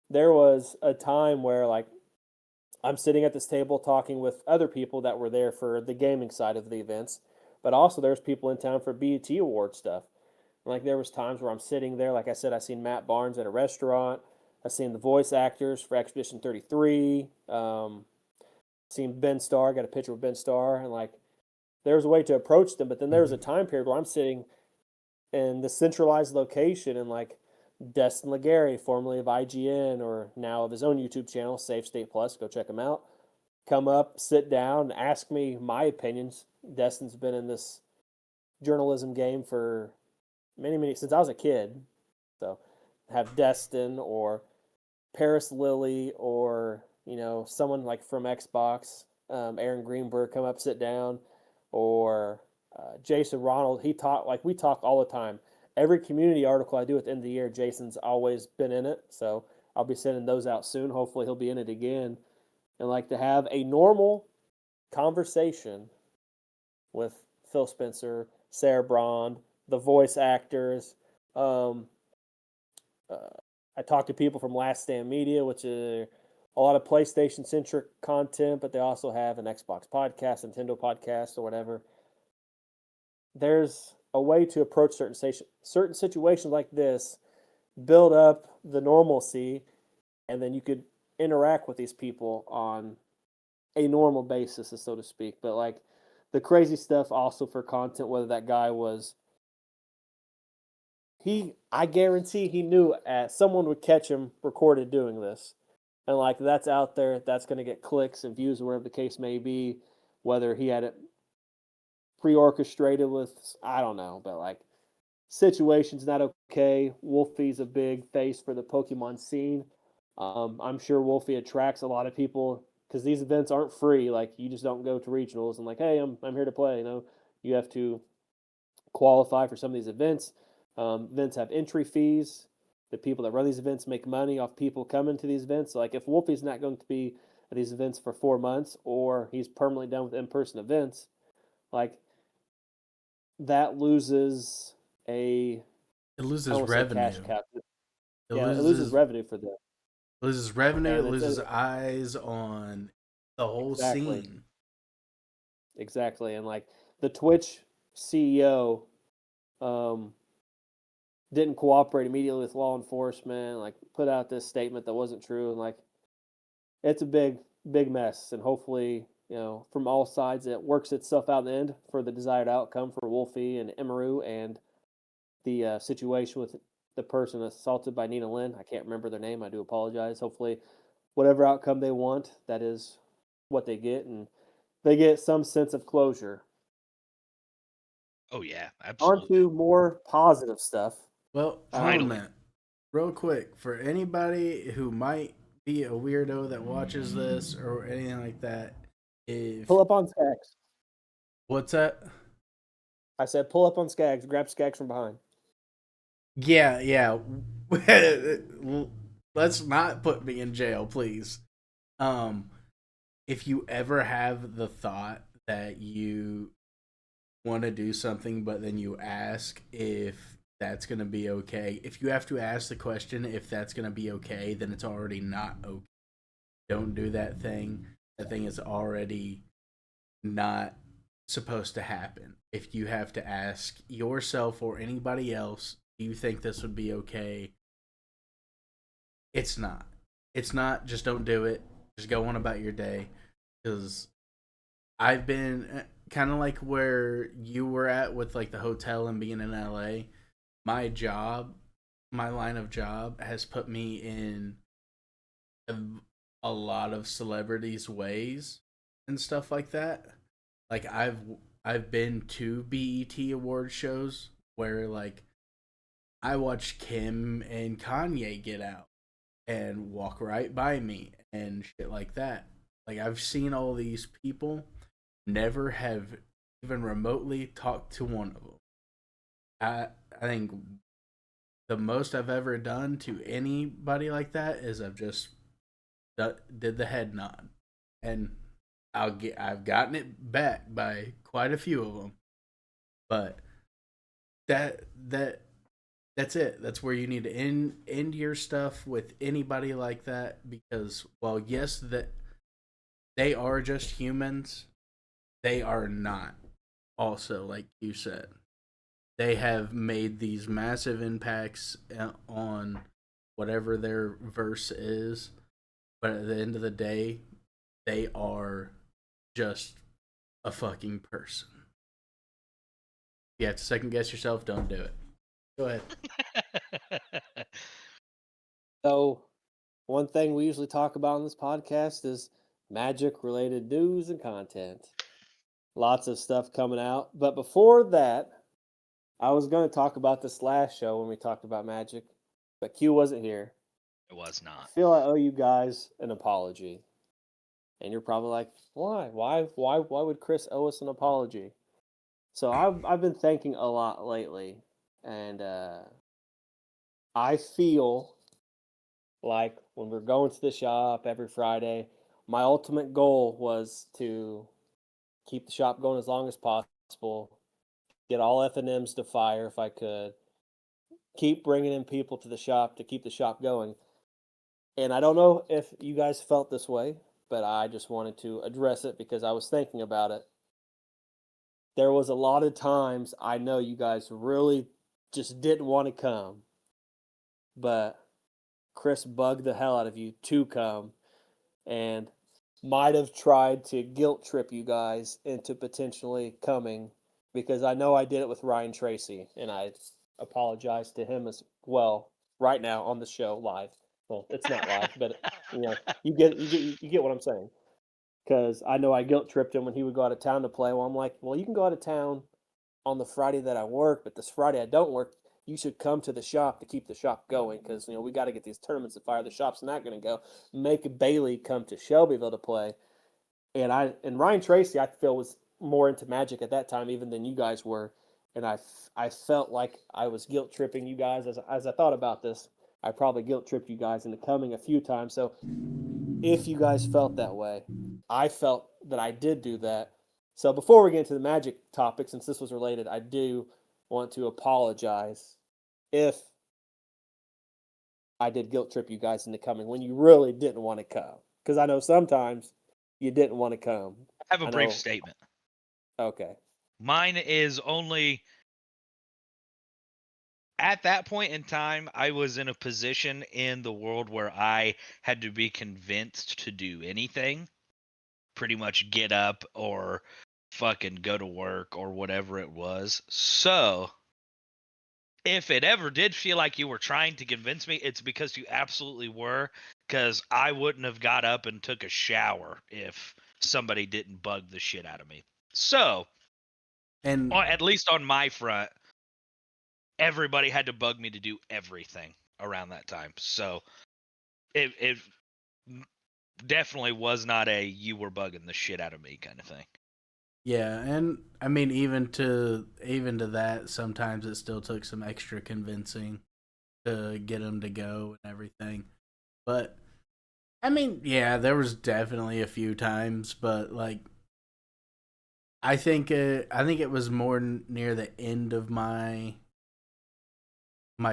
There was a time where like I'm sitting at this table talking with other people that were there for the gaming side of the events, but also there's people in town for BET award stuff. Like there was times where I'm sitting there, like I said, I seen Matt Barnes at a restaurant. I seen the voice actors for Expedition 33. Seen Ben Starr, got a picture with Ben Starr, and like there was a way to approach them. But then there was a time period where I'm sitting in the centralized location, and like Destin Legary, formerly of IGN or now of his own YouTube channel, Safe State Plus, go check him out. Come up, sit down, ask me my opinions. Destin's been in this journalism game for many, since I was a kid. So have Destin or Paris Lilly or someone like from Xbox, Aaron Greenberg come up, sit down, or Jason Ronald. We talk all the time. Every community article I do at the end of the year, Jason's always been in it. So I'll be sending those out soon. Hopefully he'll be in it again. And like to have a normal conversation with Phil Spencer, Sarah Brond, the voice actors. Um, I talk to people from Last Stand Media, which is a lot of PlayStation centric content, but they also have an Xbox podcast, Nintendo podcast, or whatever. There's a way to approach certain situations like this, build up the normalcy, and then you could interact with these people on a normal basis, so to speak. But like the crazy stuff also for content, whether that guy was I guarantee he knew someone would catch him recorded doing this. And like that's out there, that's going to get clicks and views or whatever the case may be, whether he had it pre-orchestrated with, I don't know, but like situation's not okay. Wolfie's a big face for the Pokemon scene. I'm sure Wolfie attracts a lot of people because these events aren't free. Like you just don't go to regionals and like, hey, I'm here to play. You have to qualify for some of these events. Events have entry fees. The people that run these events make money off people coming to these events. So like if Wolfie's not going to be at these events for 4 months or he's permanently done with in-person events, like that loses It I loses don't want to say cash revenue. cow. It Yeah, it loses loses revenue for them. loses revenue. It And loses eyes on the whole exactly, scene. exactly. And like the Twitch CEO um, didn't cooperate immediately with law enforcement, like put out this statement that wasn't true. And like it's a big mess. And hopefully, from all sides, it works itself out in the end for the desired outcome for Wolfie and Emeru and the situation with the person assaulted by Nina Lynn. I can't remember their name. I do apologize. Hopefully, whatever outcome they want, that is what they get, and they get some sense of closure. Oh yeah, On absolutely. to more positive stuff. Well, hold on a Finally. minute. Real quick, for anybody who might be a weirdo that watches this or anything like that, if Pull up on Skags. what's that? I said pull up on Skags. Grab Skags from behind. Yeah. Let's not put me in jail, please. Um, if you ever have the thought that you want to do something, but then you ask if that's going to be okay, if you have to ask the question if that's going to be okay, then it's already not okay. Don't do that thing. That thing is already not supposed to happen. If you have to ask yourself or anybody else, do you think this would be okay? It's not. It's not. Just don't do it. Just go on about your day. Because I've been kind of like where you were at with like the hotel and being in LA. My job, my line of job has put me in a, a lot of celebrities' ways and stuff like that. Like I've been to BET award shows where like I watched Kim and Kanye get out and walk right by me and shit like that. Like I've seen all these people, never have even remotely talked to one of them. I think the most I've ever done to anybody like that is I've just did the head nod, and I've gotten it back by quite a few of them. But that that that's it. That's where you need to end your stuff with anybody like that because while yes that they are just humans, they are not also like you said. They have made these massive impacts on whatever their verse is, but at the end of the day, they are just a fucking person. If you have to second guess yourself, don't do it. Go ahead. So, one thing we usually talk about on this podcast is magic related news and content. Lots of stuff coming out. But before that, I was going to talk about this last show when we talked about magic. but Q wasn't here. It was I not. feel I owe you guys an apology. And you're probably like, why? Why would Chris owe us an apology? So I've been thinking a lot lately, and I feel like when we're going to the shop every Friday, my ultimate goal was to keep the shop going as long as possible, get all F&Ms to fire if I could, keep bringing in people to the shop to keep the shop going. And I don't know if you guys felt this way, but I just wanted to address it because I was thinking about it. There was a lot of times I know you guys really just didn't want to come, but Chris bugged the hell out of you to come and might have tried to guilt trip you guys into potentially coming because I know I did it with Ryan Tracy and I apologize to him as well right now on the show live. Well, it's not live, but you get what I'm saying. Because I know I guilt tripped him when he would go out of town to play. Well, I'm like, well, you can go out of town on the Friday that I work, but this Friday I don't work. You should come to the shop to keep the shop going because we got to get these tournaments to fire. The shop's not going to go. Make Bailey come to Shelbyville to play, and Ryan Tracy I feel was more into Magic at that time even than you guys were, and I felt like I was guilt tripping you guys as I thought about this. I probably guilt tripped you guys into coming a few times. So if you guys felt that way, I felt that I did do that. So before we get into the Magic topic, since this was related, I do want to apologize if I did guilt trip you guys into coming when you really didn't want to come. Because I know sometimes you didn't want to come. I have a I brief know. statement. Okay. Mine is only at that point in time, I was in a position in the world where I had to be convinced to do anything, pretty much get up or fucking go to work or whatever it was. So, if it ever did feel like you were trying to convince me, it's because you absolutely were, because I wouldn't have got up and took a shower if somebody didn't bug the shit out of me. So, And at least on my front, everybody had to bug me to do everything around that time. So it definitely was not a you were bugging the shit out of me kind of thing. yeah, and I mean even to that, sometimes it still took some extra convincing to get them to go and everything. But I mean, yeah, there was definitely a few times, but like I think it was more near the end of my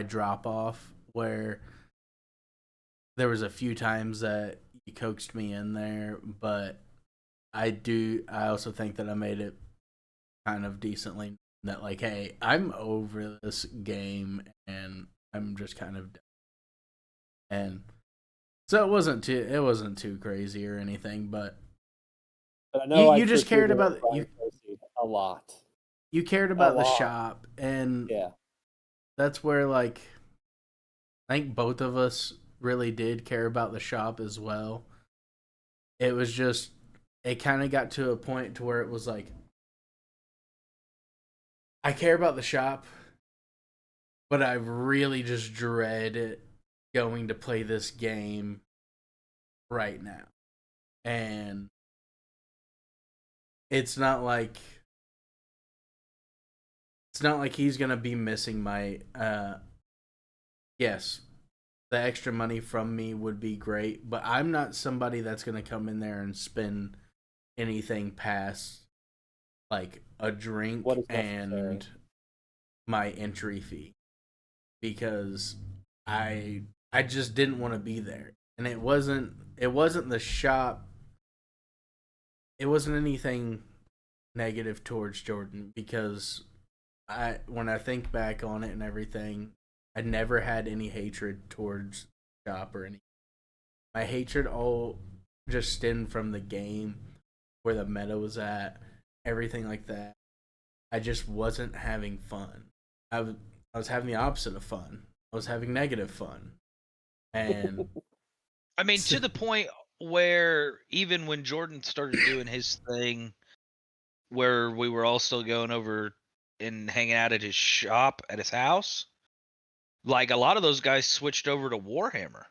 drop off where there was a few times that you coaxed me in there, but I also think that I made it kind of decently that like, hey, I'm over this game and I'm just kind of done. And so it wasn't too crazy or anything, but But I you know I you just tripped you cared into about Ryan Tracy a lot. you cared A about the lot. shop, and Yeah. that's where like I think both of us really did care about the shop as well. It was just it kind of got to a point to where it was like I care about the shop, but I really just dread going to play this game right now. And it's not like he's gonna be missing my yes, the extra money from me would be great, but I'm not somebody that's gonna come in there and spend anything past like a What drink is necessary? and my entry fee because I I just didn't want to be there. And it wasn't the shop. It wasn't anything negative towards Jordan because I when I think back on it and everything, I never had any hatred towards the shop or any. My hatred all just stemmed from the game, where the meta was at, everything like that. I just wasn't having fun. I was having the opposite of fun. I was having negative fun, and I mean, to the point where even when Jordan started doing his thing, where we were all still going over and hanging out at his shop at his house, like a lot of those guys switched over to Warhammer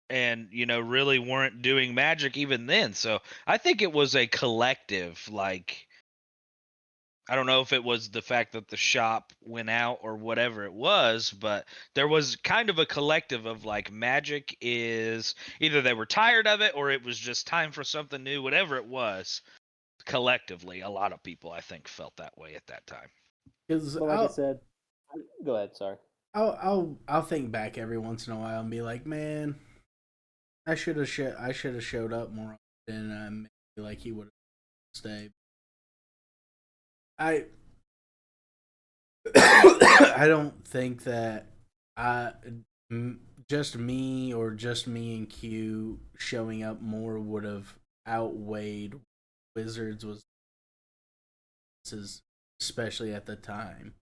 and really weren't doing Magic even then. So I think it was a collective, like, I don't know if it was the fact that the shop went out or whatever it was, but there was kind of a collective of like Magic is either they were tired of it or it was just time for something new, whatever it was. Collectively, a lot of people I think felt that way at that time. Because But like I said, go ahead. Sorry. I'll think back every once in a while and be like, man, I should have showed up more often. Maybe like he would have stayed. I I don't think that I just me and Q showing up more would have outweighed Wizards was, especially at the time.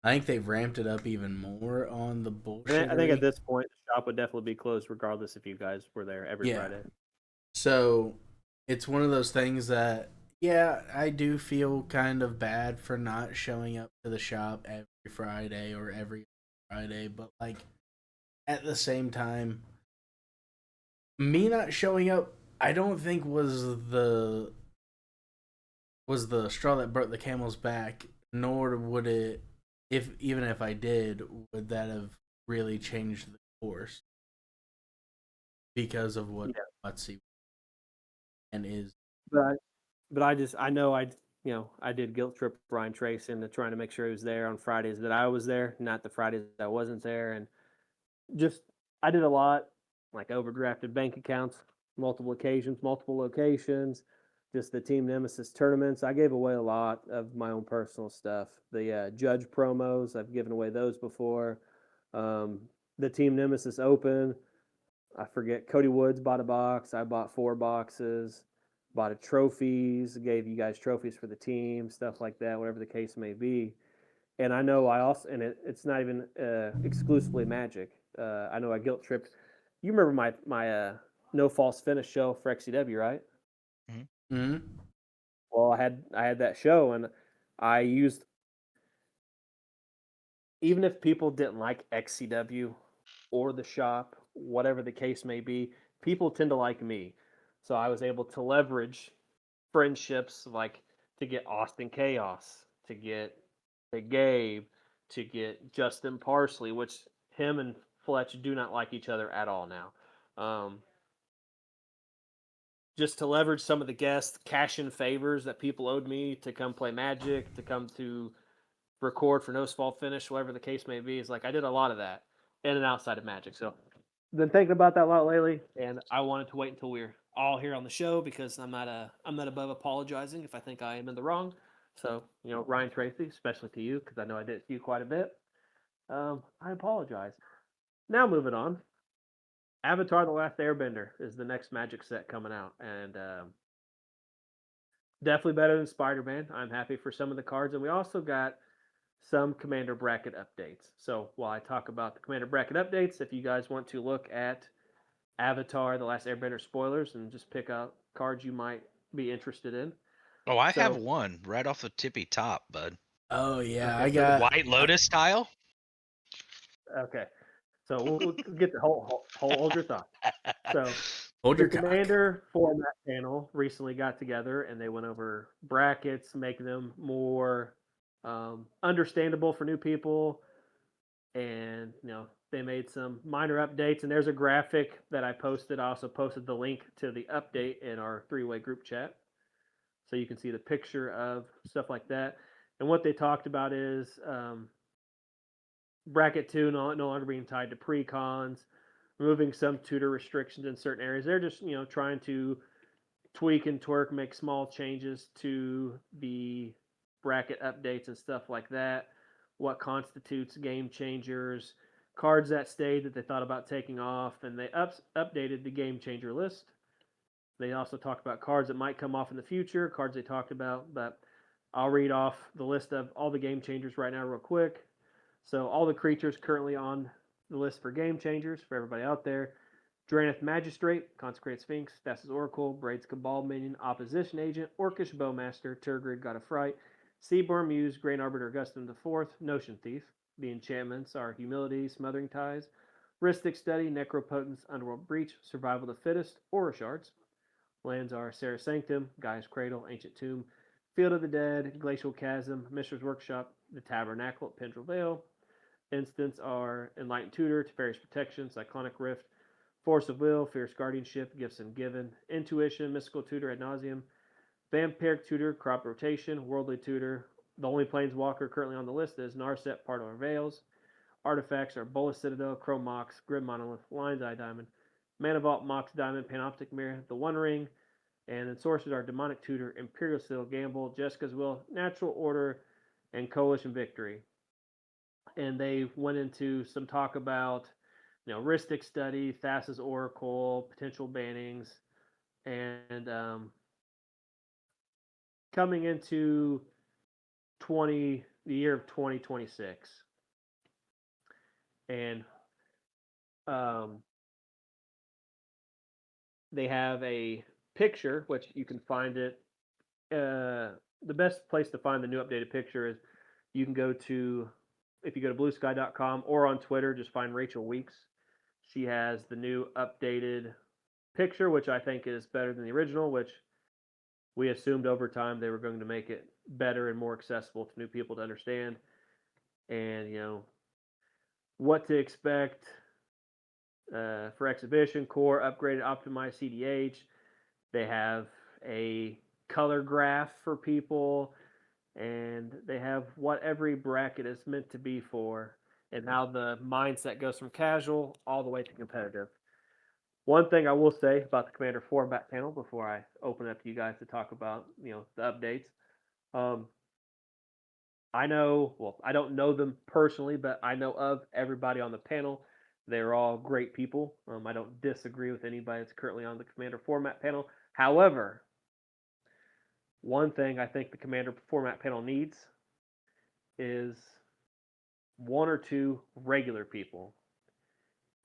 I think they've ramped it up even more on the bullshit. I think at this point, the shop would definitely be closed, regardless if you guys were there every Friday. So it's one of those things that, yeah, I do feel kind of bad for not showing up to the shop every Friday or every Friday, but like at the same time, me not showing up, I don't think was the straw that broke the camel's back. Nor would it, if even if I did, would that have really changed the course because of what Gutsy and is. But I know I did guilt trip Brian Trace into trying to make sure he was there on Fridays that I was there, not the Fridays that I wasn't there, and just I did a lot, like overdrafted bank accounts, multiple occasions, multiple locations, just the Team Nemesis tournaments. I gave away a lot of my own personal stuff. The judge promos, I've given away those before. Um, the Team Nemesis Open, I forget. Cody Woods bought a box. I bought 4 boxes. Bought a trophies. Gave you guys trophies for the team, stuff like that, whatever the case may be. And I know I also, and it's not even exclusively Magic. I know I guilt tripped. You remember my no false finish show for XCW, right? Mm-hmm. Well, I had that show, and I used, even if people didn't like XCW or the shop, whatever the case may be, people tend to like me. So I was able to leverage friendships, like to get Austin Chaos, to get the Gabe, to get Justin Parsley, which him and Fletch do not like each other at all now. Just to leverage some of the guests, cash in favors that people owed me to come play Magic, to come to record for No Small Finish, whatever the case may be. Is like I did a lot of that in and outside of Magic. So been thinking about that a lot lately, and I wanted to wait until we're all here on the show because I'm not above apologizing if I think I am in the wrong. So Ryan Tracy, especially to you because I know I did it to you quite a bit. I apologize. Now moving on. Avatar: The Last Airbender is the next Magic set coming out, and definitely better than Spider-Man. I'm happy for some of the cards, and we also got some Commander bracket updates. So while I talk about the Commander bracket updates, if you guys want to look at Avatar: The Last Airbender spoilers and just pick out cards you might be interested in. Oh, I have one right off the tippy top, bud. Oh yeah, okay, I got White Lotus style. Okay, so we'll get the hold your thought. So hold the your Commander format panel recently got together and they went over brackets, make them more understandable for new people, and they made some minor updates. And there's a graphic that I posted. I also posted the link to the update in our 3-way group chat, so you can see the picture of stuff like that. And what they talked about is bracket 2 no longer being tied to pre-cons, removing some tutor restrictions in certain areas. They're just trying to tweak and twerk, make small changes to the bracket updates and stuff like that. What constitutes game changers, cards that stayed that they thought about taking off, and they updated the game changer list. They also talked about cards that might come off in the future, cards they talked about, but I'll read off the list of all the game changers right now real quick. So all the creatures currently on the list for game changers for everybody out there: Draenith Magistrate, Consecrated Sphinx, Thassa's Oracle, Braid's Cabal Minion, Opposition Agent, Orcish Bowmaster, Turgid God of Fright, Seaborn Muse, Grain Arbiter Augustin IV, Notion Thief. The enchantments are Humility, Smothering Ties, Rhystic Study, Necropotence, Underworld Breach, Survival of the Fittest, Aura Shards. Lands are Serra's Sanctum, Gaia's Cradle, Ancient Tomb, Field of the Dead, Glacial Chasm, Mistress Workshop, the Tabernacle at Pendrell Vale. Instants are Enlightened Tutor, Teferi's Protection, Cyclonic Rift, Force of Will, Fierce Guardianship, Gifts and Given, Intuition, Mystical Tutor ad nauseum, Vampiric Tutor, Crop Rotation, Worldly Tutor. The only Planeswalker currently on the list is Narset, Part of Our Veils. Artifacts are Bola Citadel, Chrome Mox, Grim Monolith, Lion's Eye Diamond, Mana Vault, Mox Diamond, Panoptic Mirror, The One Ring, and then sources are Demonic Tutor, Imperial Seal, Gamble, Jessica's Will, Natural Order, and Coalition Victory. And they went into some talk about, Rhystic Study, Thassa's Oracle, potential bannings, and coming into the year of 2026. And they have a picture, which you can find it. The best place to find the new updated picture is you can go to, if you go to bluesky.com or on Twitter, just find Rachel Weeks. She has the new updated picture, which I think is better than the original, which we assumed over time they were going to make it better and more accessible to new people to understand. And, what to expect for exhibition, core, upgraded, optimized CDH. They have a color graph for people, and they have what every bracket is meant to be for, and how the mindset goes from casual all the way to competitive. One thing I will say about the Commander format panel before I open it up to you guys to talk about, the updates. I know, well, I don't know them personally, but I know of everybody on the panel. They're all great people. I don't disagree with anybody that's currently on the Commander format panel. However, one thing I think the Commander format panel needs is one or two regular people.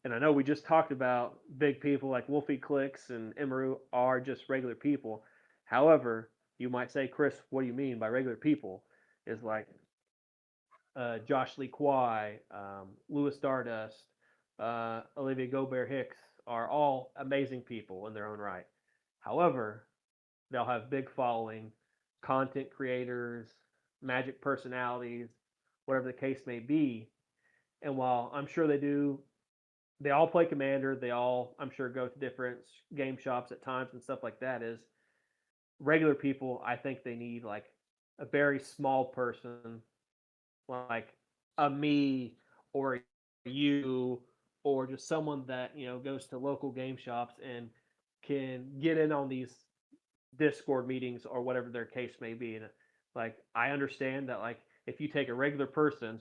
And I know we just talked about big people like Wolfie Clicks and Emeru are just regular people. However, you might say, Chris, what do you mean by regular people? Is like Josh Lee Kwai, Louis Stardust, Olivia Gobert Hicks are all amazing people in their own right. However, they'll have big following, content creators, magic personalities, whatever the case may be. And while I'm sure they all play Commander. They all, I'm sure, go to different game shops at times and stuff like that. Is regular people, I think they need like a very small person, like a me or a you, or just someone that goes to local game shops and can get in on these Discord meetings or whatever their case may be. And like I understand that like if you take a regular person,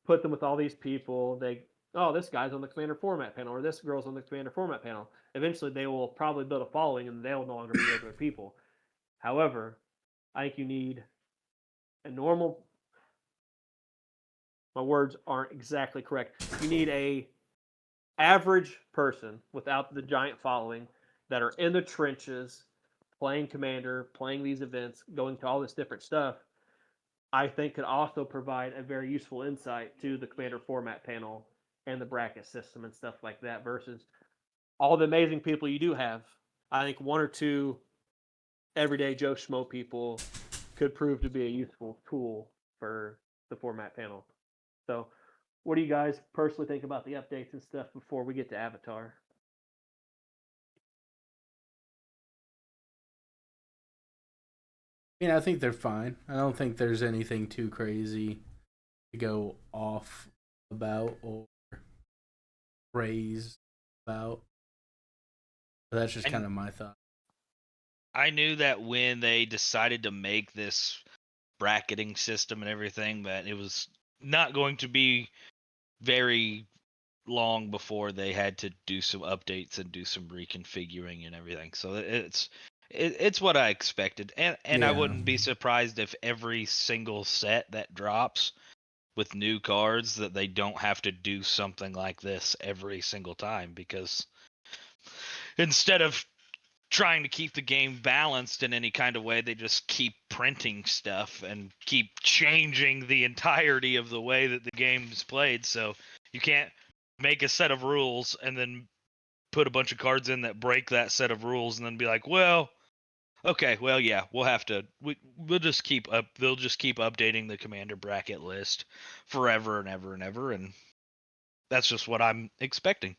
put them with all these people, this guy's on the Commander format panel or this girl's on the Commander format panel. Eventually they will probably build a following and they'll no longer be regular people. However, I think you need a normal, my words aren't exactly correct. You need a average person without the giant following that are in the trenches playing Commander, playing these events, going to all this different stuff, I think could also provide a very useful insight to the Commander format panel and the bracket system and stuff like that versus all the amazing people you do have. I think one or two everyday Joe Schmo people could prove to be a useful tool for the format panel. So, what do you guys personally think about the updates and stuff before we get to Avatar? I think they're fine. I don't think there's anything too crazy to go off about or praise about. But that's just kind of my thought. I knew that when they decided to make this bracketing system and everything, that it was not going to be very long before they had to do some updates and do some reconfiguring and everything. So it's what I expected, and I wouldn't be surprised if every single set that drops with new cards that they don't have to do something like this every single time, because instead of trying to keep the game balanced in any kind of way. They just keep printing stuff and keep changing the entirety of the way that the game's played. So you can't make a set of rules and then put a bunch of cards in that break that set of rules and then be like, well, okay, well, yeah, we'll have to. We'll just keep up. They'll just keep updating the commander bracket list forever and ever and ever, and that's just what I'm expecting.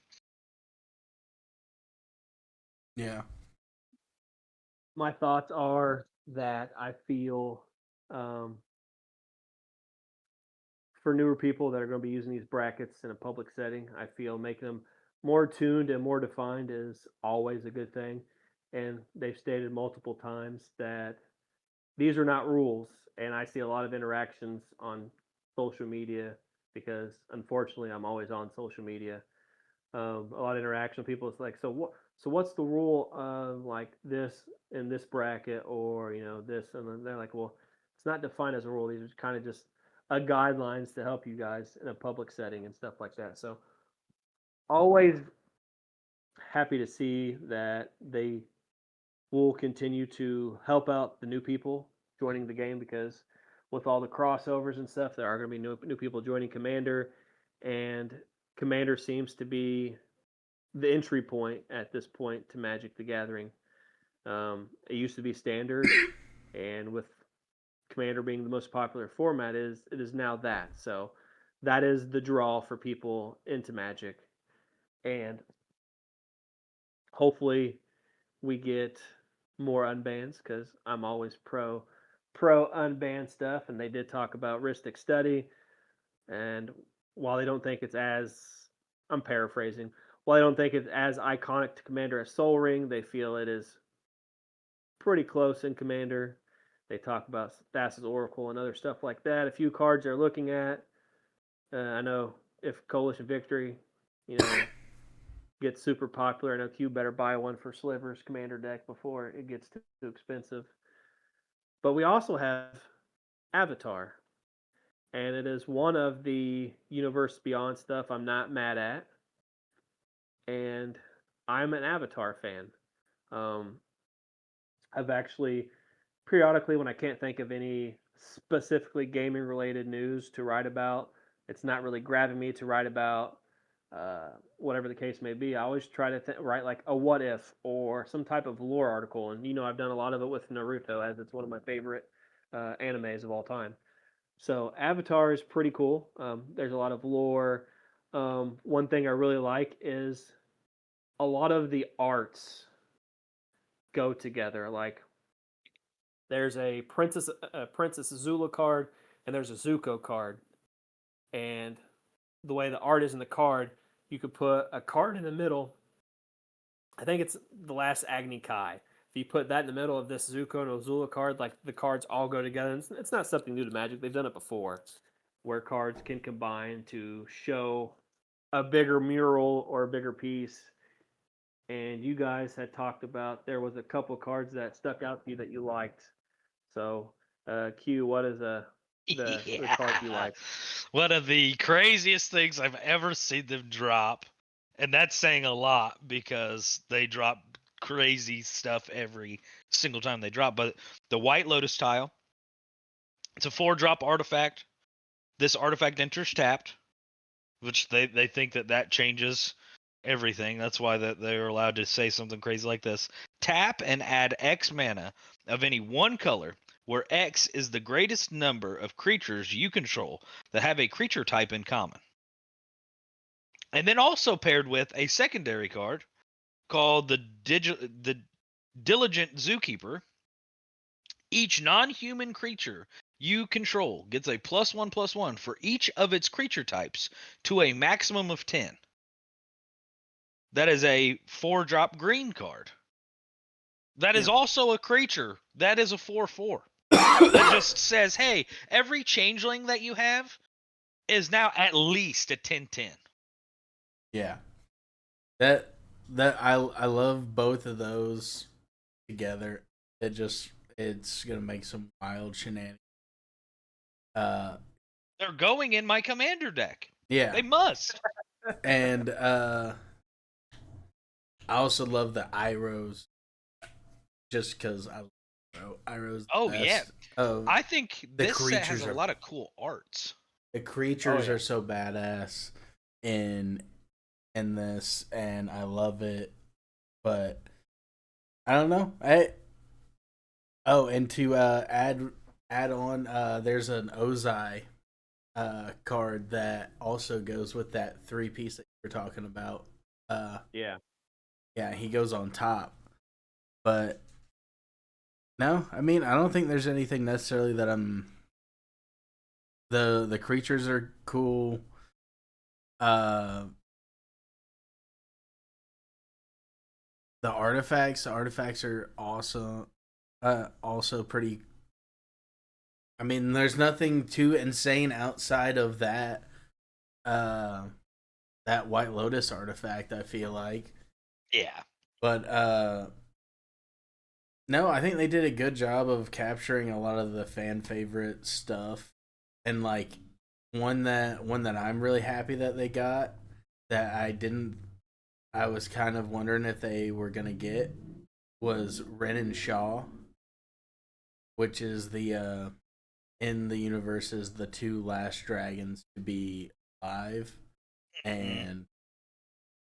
Yeah. My thoughts are that I feel for newer people that are going to be using these brackets in a public setting, I feel making them more tuned and more defined is always a good thing. And they've stated multiple times that these are not rules. And I see a lot of interactions on social media because unfortunately I'm always on social media. A lot of interaction with people. It's like, so what? So what's the rule of like this in this bracket or this? And then they're like, well, it's not defined as a rule. These are kind of just guidelines to help you guys in a public setting and stuff like that. So always happy to see that they will continue to help out the new people joining the game because with all the crossovers and stuff, there are going to be new people joining Commander, and Commander seems to be the entry point at this point to Magic the Gathering. It used to be standard, and with Commander being the most popular format, it is now that. So that is the draw for people into Magic, and hopefully we get more unbans because I'm always pro unban stuff, and they did talk about Ristic Study, and while they don't think it's as I'm paraphrasing, while they don't think it's as iconic to Commander as Soul Ring, they feel it is pretty close in Commander. They talk about Thassa's Oracle and other stuff like that. A few cards they're looking at. I know if Coalition Victory, gets super popular, I know Q better buy one for Sliver's Commander deck before it gets too expensive. But we also have Avatar, and it is one of the Universe Beyond stuff I'm not mad at, and I'm an Avatar fan. Um, I've actually periodically, when I can't think of any specifically gaming related news to write about, it's not really grabbing me to write about whatever the case may be. I always try to write like a what if or some type of lore article. And I've done a lot of it with Naruto as it's one of my favorite animes of all time. So Avatar is pretty cool. There's a lot of lore. One thing I really like is a lot of the arts go together. Like there's a Princess Azula card, and there's a Zuko card. And the way the art is in the card, you could put a card in the middle. I think it's the last Agni Kai. If you put that in the middle of this Zuko and Azula card, like the cards all go together. And it's not something new to Magic. They've done it before, where cards can combine to show a bigger mural or a bigger piece. And you guys had talked about there was a couple cards that stuck out to you that you liked. So, Q, what is the card you like? One of the craziest things I've ever seen them drop, and that's saying a lot because they drop crazy stuff every single time they drop. But the White Lotus tile, it's a 4-drop artifact. This artifact enters tapped, which they think that changes everything. That's why they're allowed to say something crazy like this. Tap and add X mana of any one color, where X is the greatest number of creatures you control that have a creature type in common. And then also paired with a secondary card called the Diligent Zookeeper. Each non-human creature you control gets a +1/+1 for each of its creature types to a maximum of 10. That is a 4-drop green card. That is also a creature. That is a 4/4. That just says, hey, every changeling that you have is now at least a 10/10. Yeah. That I love both of those together. It's gonna make some wild shenanigans. They're going in my commander deck. Yeah. They must. And I also love the Iros just because Iroh's the Oh yeah, best of I think the this set has creatures a are lot of cool arts. the Oh creatures yeah. are so badass in this, and I love it. But I don't know. And to add on, there's an Ozai card that also goes with that 3 piece that you were talking about. Yeah. Yeah, he goes on top. But no, I mean, I don't think there's anything necessarily that I'm. The creatures are cool. Uh, the artifacts are awesome. Also pretty. I mean, there's nothing too insane outside of that. Uh, that White Lotus artifact. I feel like, Yeah. but no, I think they did a good job of capturing a lot of the fan favorite stuff, and like one that I'm really happy that they got that I didn't. I was kind of wondering if they were gonna get was Ren and Shaw, which is the in the universe is the 2 last dragons to be alive, Mm. and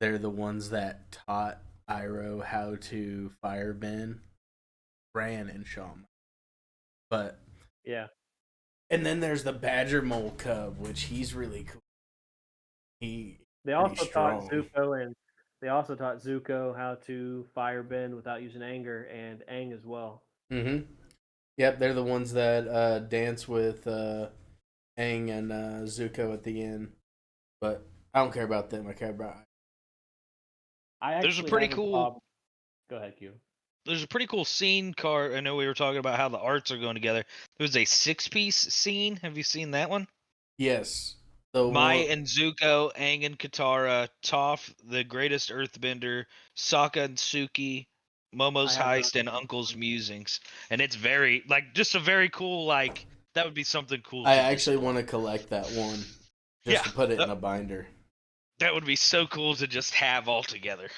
they're the ones that taught Iroh how to firebend Ran and Shaw. But Yeah. and then there's the Badger Mole Cub, which he's really cool. He They pretty also taught strong. Zuko and they also taught Zuko how to firebend without using anger, and Aang as well. Mm-hmm. Yep, they're the ones that dance with Aang and Zuko at the end. But I don't care about them. I care about. I There's a actually pretty have a cool problem. Go ahead, Q. there's a pretty cool scene card. I know we were talking about how the arts are going together. There's a 6-piece scene. Have you seen that one? Yes, the Mai one. and Zuko, Aang and Katara, Toph, the greatest earthbender, Sokka and Suki, I Momo's have not heist, and seen that Uncle's one. musings. And it's very just a very cool that would be something cool I to actually display. want to collect that one just Yeah, to put it in that, a binder. that would be so cool to just have all together.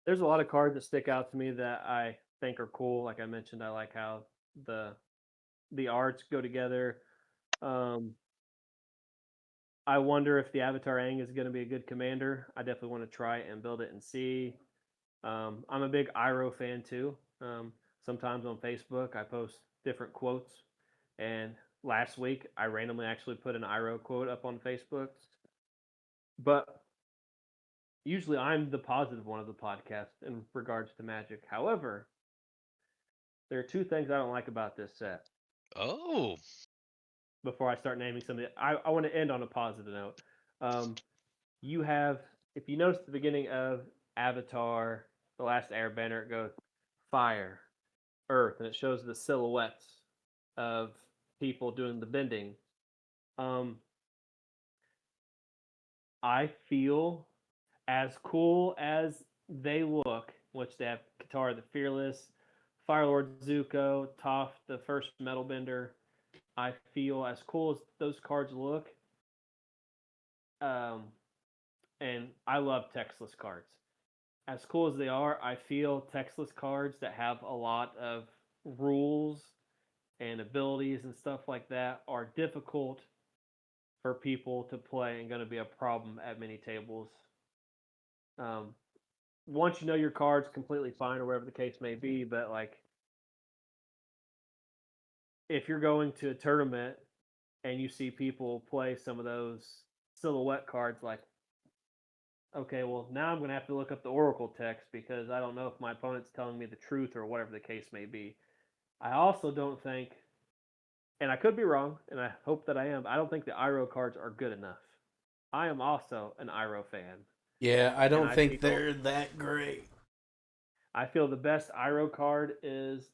There's a lot of cards that stick out to me that I think are cool. Like I mentioned, I like how the the arts go together. Um, I wonder if the Avatar Aang is going to be a good commander. I definitely want to try and build it and see. I'm a big Iroh fan too. Sometimes on Facebook, I post different quotes. And last week, I randomly actually put an Iroh quote up on Facebook. But usually, I'm the positive one of the podcast in regards to Magic. However, there are 2 things I don't like about this set. Oh, Before I start naming something, I want to end on a positive note. Um, you have, if you notice at the beginning of Avatar, The Last Airbender, it goes fire, earth, and it shows the silhouettes of people doing the bending. Um, I feel as cool as they look, which they have Katara the Fearless, Firelord Zuko, Toph the first metal bender. I feel as cool as those cards look, um, and I love textless cards. As cool as they are, I feel textless cards that have a lot of rules and abilities and stuff like that are difficult for people to play and going to be a problem at many tables. Um, Once you know your cards, completely fine or whatever the case may be, but like if you're going to a tournament and you see people play some of those silhouette cards, like, okay, well, now I'm going to have to look up the Oracle text because I don't know if my opponent's telling me the truth or whatever the case may be. I also don't think, and I could be wrong, and I hope that I am, I don't think the Iroh cards are good enough. I am also an Iroh fan, Yeah, I and don't think they're that great. I feel the best Iroh card is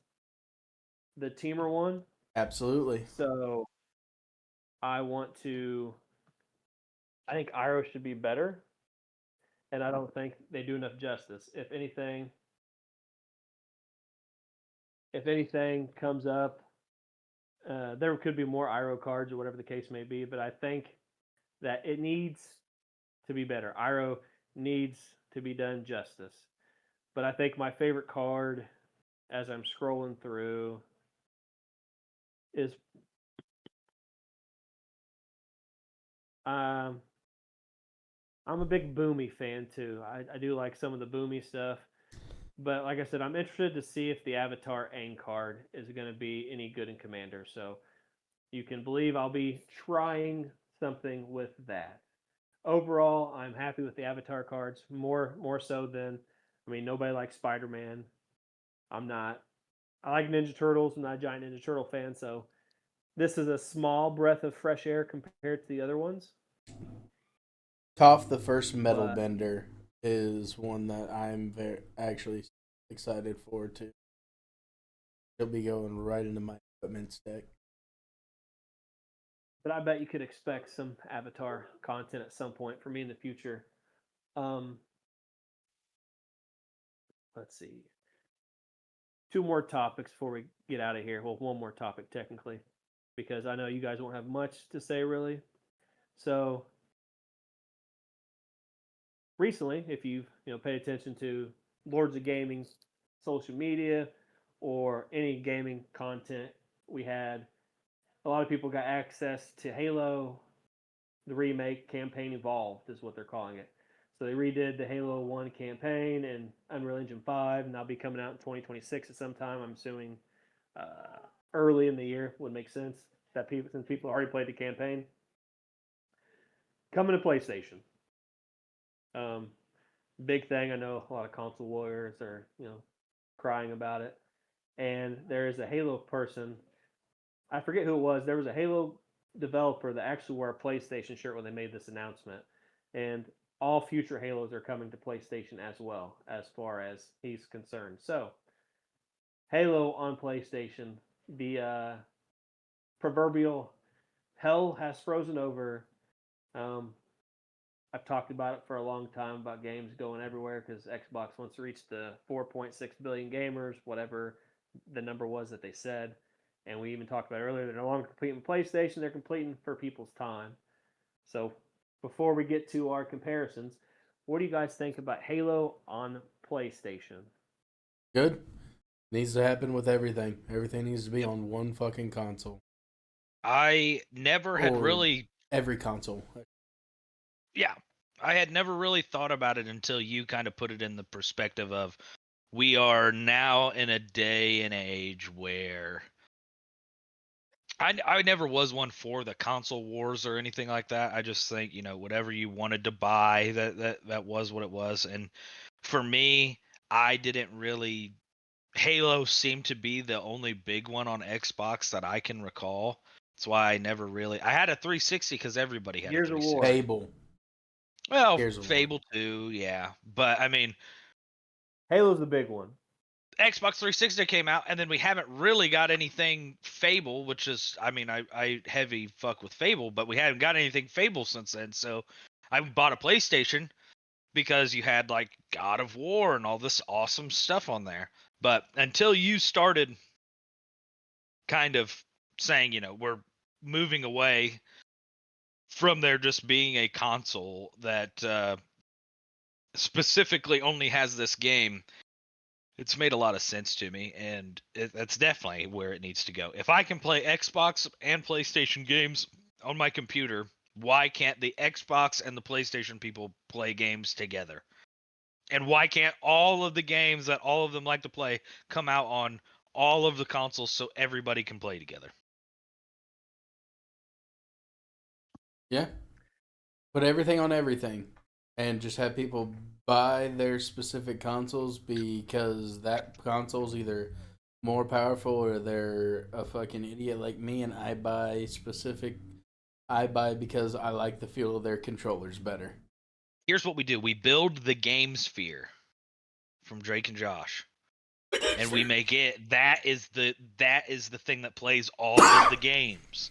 the Teamer one. Absolutely. So I want to. I think Iroh should be better, and I don't think they do enough justice. If anything comes up, there could be more Iroh cards or whatever the case may be. But I think that it needs to be better. Iroh needs to be done justice. But I think my favorite card as I'm scrolling through is um, I'm a big Boomy fan too. I do like some of the Boomy stuff. But like I said, I'm interested to see if the Avatar Aang card is going to be any good in Commander. So you can believe I'll be trying something with that. Overall, I'm happy with the Avatar cards more so than, I mean, nobody likes Spider-Man. I'm not. I like Ninja Turtles. I'm not a giant Ninja Turtle fan, so this is a small breath of fresh air compared to the other ones. Toph, the first metal But bender, is one that I'm very actually excited for too. He'll be going right into my equipment stack. but I bet you could expect some Avatar content at some point for me in the future. Um, let's see. Two more topics before we get out of here. Well, one more topic technically, because I know you guys won't have much to say really. So recently, if you've paid attention to Lords of Gaming social media or any gaming content, we had a lot of people got access to Halo, the remake campaign evolved is what they're calling it. So they redid the Halo 1 campaign in Unreal Engine 5, and that'll be coming out in 2026 at some time. I'm assuming uh, early in the year would make sense that people, since people already played the campaign. Coming to PlayStation. Um, big thing. I know a lot of console warriors are crying about it, and there is a Halo person. I forget who it was. There was a Halo developer that actually wore a PlayStation shirt when they made this announcement, and all future Halos are coming to PlayStation as well, as far as he's concerned. So, Halo on PlayStation, the proverbial hell has frozen over. Um, I've talked about it for a long time about games going everywhere because Xbox wants to reach the 4.6 billion gamers, whatever the number was that they said. And we even talked about earlier, they're no longer completing PlayStation, they're completing for people's time. So before we get to our comparisons, what do you guys think about Halo on PlayStation? Good. Needs to happen with everything. Everything needs to be on one fucking console. I never had Or really, every console. yeah, I had never really thought about it until you kind of put it in the perspective of we are now in a day and age where I never was one for the console wars or anything like that. I just think, whatever you wanted to buy, that was what it was. And for me, I didn't really Halo seemed to be the only big one on Xbox that I can recall. That's why I never really I had a 360 because everybody had a Gears of War. 360. Fable. Well, Gears of War. Fable 2, yeah. But I mean, Halo's the big one. Xbox 360 came out, and then we haven't really got anything Fable, which is, I mean, I heavy fuck with Fable, but we haven't got anything Fable since then. So I bought a PlayStation because you had like God of War and all this awesome stuff on there. But until you started kind of saying, we're moving away from there just being a console that specifically only has this game, it's made a lot of sense to me, and that's definitely where it needs to go. If I can play Xbox and PlayStation games on my computer, why can't the Xbox and the PlayStation people play games together? And why can't all of the games that all of them like to play come out on all of the consoles so everybody can play together? Yeah. Put everything on everything. And just have people buy their specific consoles because that console's either more powerful or they're a fucking idiot like me and I buy because I like the feel of their controllers better. Here's what we do: we build the game sphere from Drake and Josh, and we make it that is the thing that plays all of the games.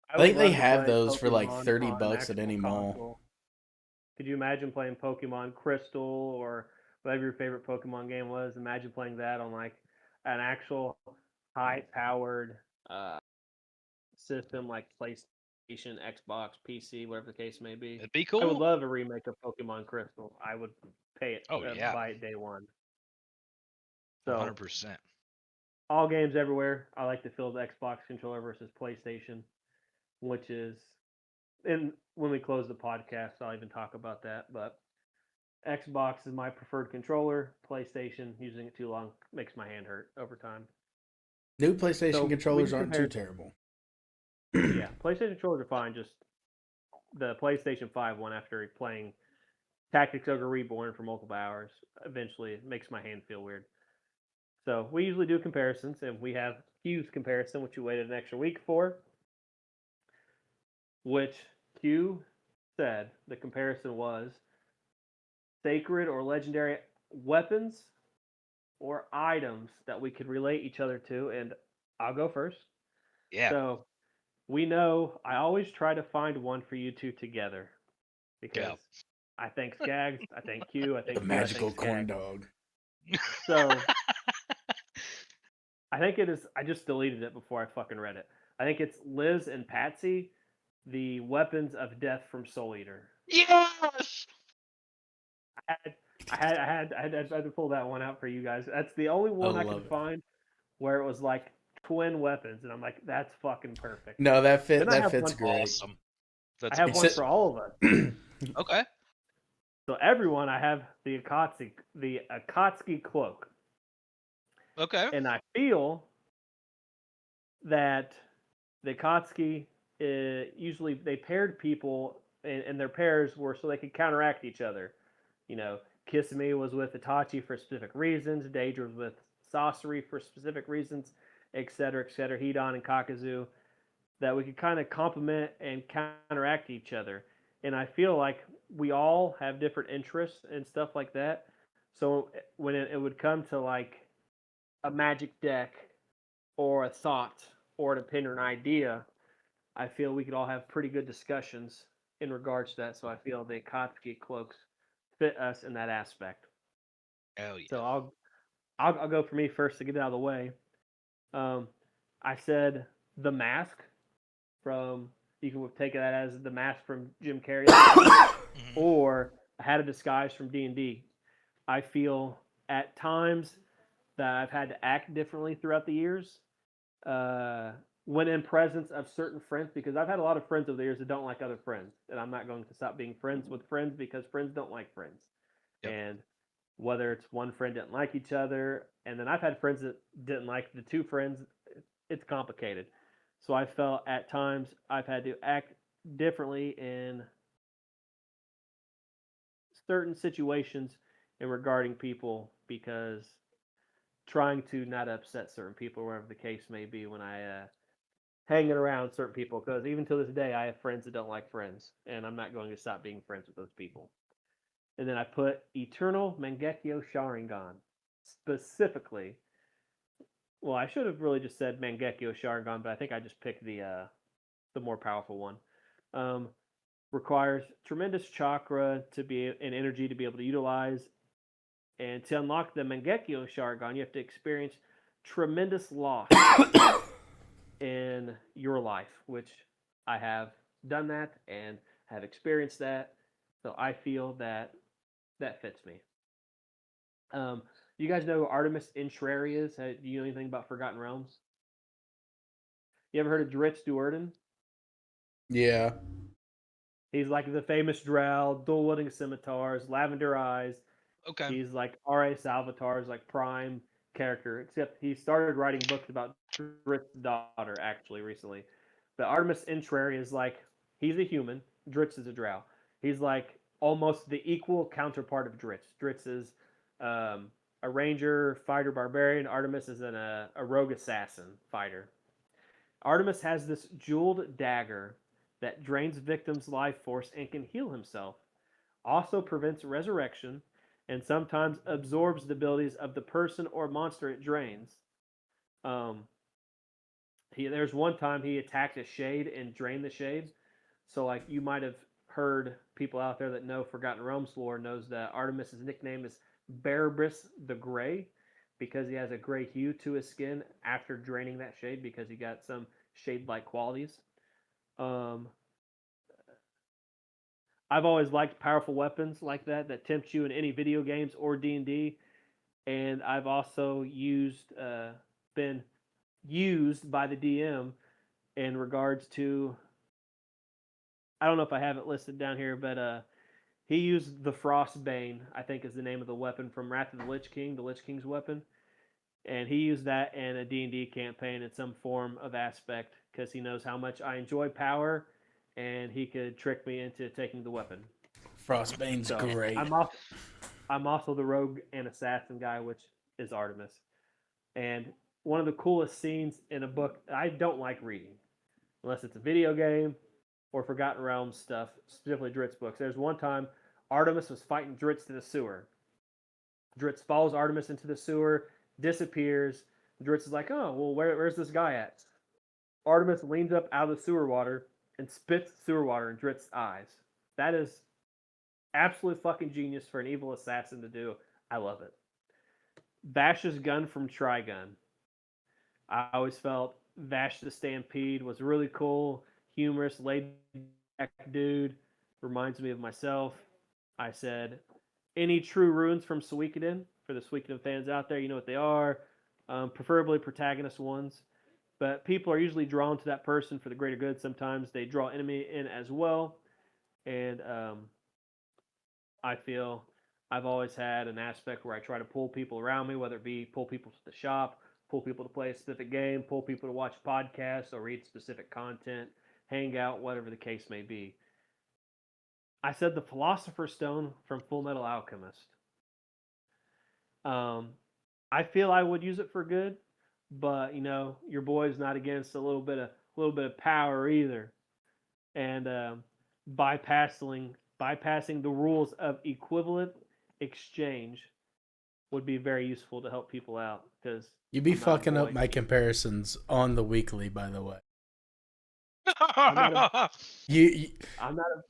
I I would think they love to have play those for like Pokemon on an $30 at actual any mall. console. Could you imagine playing Pokemon Crystal or whatever your favorite Pokemon game was? Imagine playing that on like an actual high-powered uh, system like PlayStation, Xbox, PC, whatever the case may be. It'd be I would cool. love a remake of Pokemon Crystal. I would pay it, Oh yeah. buy it day one. So 100%. all games everywhere. I like to feel the Xbox controller versus PlayStation, which is, and when we close the podcast, I'll even talk about that. But Xbox is my preferred controller. PlayStation, using it too long makes my hand hurt over time. New PlayStation So controllers aren't too terrible. Yeah, PlayStation controllers are fine. Just the PlayStation 5 one, after playing Tactics Ogre Reborn for multiple hours, eventually it makes my hand feel weird. So we usually do comparisons, and we have Q's comparison, which we waited an extra week for, which Q said the comparison was sacred or legendary weapons or items that we could relate each other to, and I'll go first. Yeah. So we know I always try to find one for you two together because I think Skags, I think Q, I The think Q, I magical think corn Skag. dog. So I think it is. I just deleted it before I fucking read it. I think it's Liz and Patsy, the weapons of death from Soul Eater. Yes. I had to pull that one out for you guys. That's the only one I could find where it was like twin weapons, and I'm like, that's fucking perfect. No, that Then I have fits one, great. Awesome. I have one for all of us. Okay. So everyone, I have the Akatsuki cloak, Okay. and I feel that the Akatsuki usually they paired people, and their pairs were so they could counteract each other. You know, Kisame was with Itachi for specific reasons. Deidre was with Sasori for specific reasons, etc., etc. Hidan and Kakazu, that we could kind of complement and counteract each other. And I feel like we all have different interests and stuff like that. So when it would come to like a magic deck or a thought or an opinion or an idea, I feel we could all have pretty good discussions in regards to that. So I feel the Akatsuki cloaks fit us in that aspect. Hell yeah. So I'll go for me first to get it out of the way. Um, I said the mask from, you can take that as the mask from Jim Carrey, or I had a disguise from D&D. I feel at times that I've had to act differently throughout the years when in presence of certain friends, because I've had a lot of friends over the years that don't like other friends, and I'm not going to stop being friends with friends because friends don't like friends. Yep. And whether it's one friend didn't like each other, and then I've had friends that didn't like the two friends, it's complicated. So I felt at times I've had to act differently in certain situations and regarding people, because trying to not upset certain people, wherever the case may be, when I hanging around certain people, because even to this day I have friends that don't like friends, and I'm not going to stop being friends with those people. And then I put Eternal Mangekyo Sharingan, specifically. Well, I should have really just said Mangekyo Sharingan, but I think I just picked the more powerful one. Um, Requires tremendous chakra to be and energy to be able to utilize, and to unlock the Mangekyo Sharingan, you have to experience tremendous loss in your life, which I have done that and have experienced that. So I feel that that fits me. You guys know who Artemis Entreri is? Do you know anything about Forgotten Realms? You ever heard of Dritz Duerden? Yeah. He's like the famous drow, dual wielding scimitars, lavender eyes. Okay. He's like R.A. Salvatier's like prime character, except he started writing books about Dritz's daughter actually recently. But Artemis Entreri is like, he's a human. Dritz is a drow. He's like almost the equal counterpart of Dritz. Dritz is a ranger, fighter, barbarian. Artemis is a rogue assassin fighter. Artemis has this jeweled dagger that drains victims' life force and can heal himself. Also prevents resurrection, and sometimes absorbs the abilities of the person or monster it drains. Um, there's one time he attacked a shade and drained the shade. So like you might have heard, people out there that know Forgotten Realms lore knows that Artemis's nickname is Berebris the Gray, because he has a gray hue to his skin after draining that shade, because he got some shade-like qualities. Um, I've always liked powerful weapons like that tempt you in any video games or D&D. and I've also been used by the DM in regards to. I don't know if I have it listed down here, but he used the Frostbane, I think is the name of the weapon from Wrath of the Lich King, the Lich King's weapon. And he used that in a D&D campaign in some form of aspect because he knows how much I enjoy power, and he could trick me into taking the weapon. Frostbane's So great. I'm also the rogue and assassin guy, which is Artemis. And one of the coolest scenes in a book I don't like reading, unless it's a video game or Forgotten Realms stuff, specifically Dritz books. There's one time Artemis was fighting Dritz to the sewer. Dritz follows Artemis into the sewer, disappears. Dritz is like, oh, well, where's this guy at? Artemis leans up out of the sewer water and spits sewer water in Dritz's eyes. That is absolute fucking genius for an evil assassin to do. I love it. Vash's gun from Trigun. I always felt Vash the Stampede was really cool, humorous, laid back dude. Reminds me of myself. I said, any true runes from Suikoden, for the Suikoden fans out there, you know what they are. Preferably protagonist ones. But people are usually drawn to that person for the greater good. Sometimes they draw enemy in as well. And I feel I've always had an aspect where I try to pull people around me, whether it be pull people to the shop, pull people to play a specific game, pull people to watch podcasts or read specific content, hang out, whatever the case may be. I said the Philosopher's Stone from Full Metal Alchemist. Um, I feel I would use it for good, but your boy's not against a little bit of power either, and bypassing the rules of equivalent exchange would be very useful to help people out because You be I'm not a fucking up boy. my comparisons on the weekly, by the way. I'm not a. You I'm not a.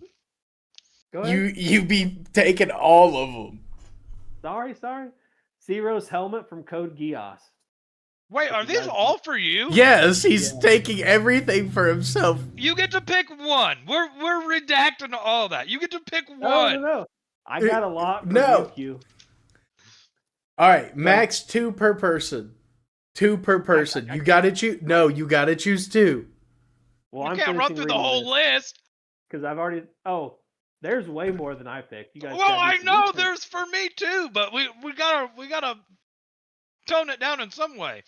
Go you ahead. you be taking all of them. Sorry. Zero's helmet from Code Geass. Wait, If are you these guys, all for you? Yes, he's yeah. taking everything for himself. You get to pick one. We're redacting all that. You get to pick one. No. I got a lot for No. you. All right, Go ahead. max 2 per person. 2 per person. I You gotta choose. No, you gotta choose 2. Well, You I'm can't run finishing through the reading whole this list. because I've already. Oh, there's way more than I picked. You guys Well, got to do I some know research. there's for me too, but we gotta tone it down in some way.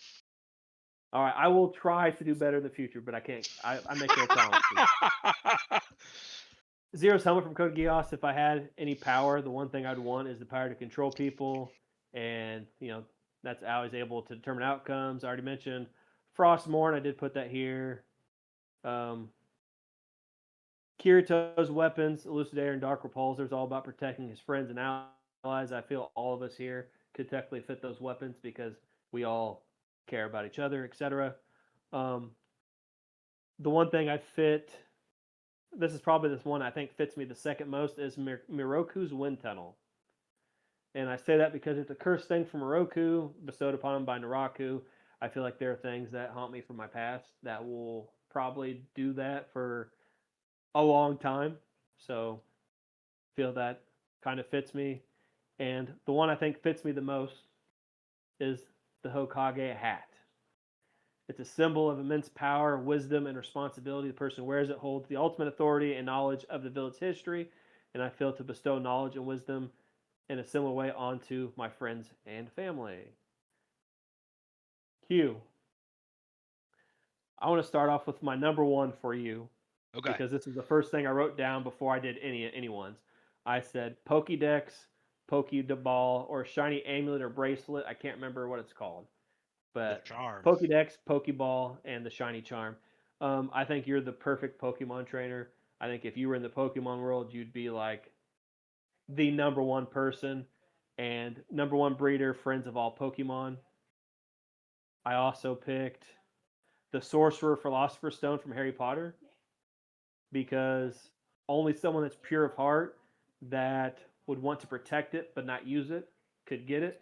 All right, I will try to do better in the future, but I can't. I make no promises. Zero's helmet from Code Geass. If I had any power, the one thing I'd want is the power to control people, and that's how I was able to determine outcomes. I already mentioned Frostmourne. I did put that here. Um, Kirito's weapons, Elucidator and Dark Repulsor, is all about protecting his friends and allies. I feel all of us here could technically fit those weapons because we all care about each other, etc. Um, the one thing I fit, this is probably this one I think fits me the second most, is Miroku's Wind Tunnel. And I say that because it's a cursed thing from Miroku, bestowed upon him by Naraku. I feel like there are things that haunt me from my past that will probably do that for a long time. So feel that kind of fits me. And the one I think fits me the most is the Hokage hat. It's a symbol of immense power, wisdom, and responsibility. The person who wears it holds the ultimate authority and knowledge of the village history, and I feel to bestow knowledge and wisdom in a similar way onto my friends and family. Q. I want to start off with my number one for you Okay. because this is the first thing I wrote down before I did anyone's. I said Pokédex, Pokeball, or shiny amulet or bracelet. I can't remember what it's called, The but charm. Pokédex, Pokeball, and the shiny charm. I think you're the perfect Pokemon trainer. I think if you were in the Pokemon world, you'd be like the number one person and number one breeder, friends of all Pokemon. I also picked the Sorcerer Philosopher's Stone from Harry Potter because only someone that's pure of heart that would want to protect it but not use it could get it.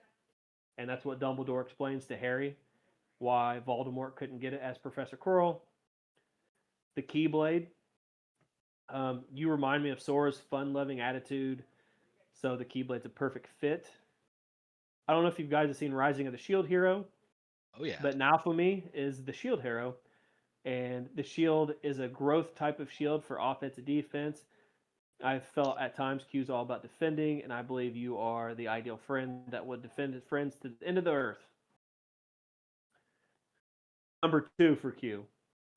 And that's what Dumbledore explains to Harry why Voldemort couldn't get it as Professor Quirrell. The Keyblade. You remind me of Sora's fun loving attitude, so the Keyblade's a perfect fit. I don't know if you guys have seen Rising of the Shield Hero, Oh yeah. but Naofumi is the Shield Hero, and the Shield is a growth type of shield for offense and defense. I felt at times Q's all about defending, and I believe you are the ideal friend that would defend his friends to the end of the earth. Number 2 for Q.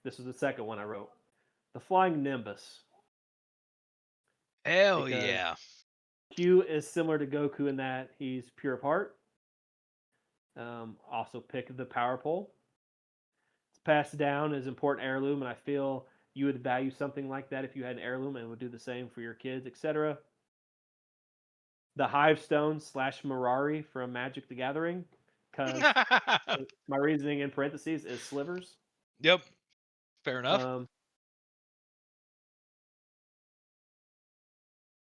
This was the second one I wrote. The Flying Nimbus. Hell Because yeah. Q is similar to Goku in that he's pure of heart. Also pick the Power Pole. It's passed down as important heirloom, and I feel you would value something like that if you had an heirloom and would do the same for your kids, etc. The Hive Stone / Mirari from Magic the Gathering, because my reasoning in parentheses is slivers. Yep. Fair enough.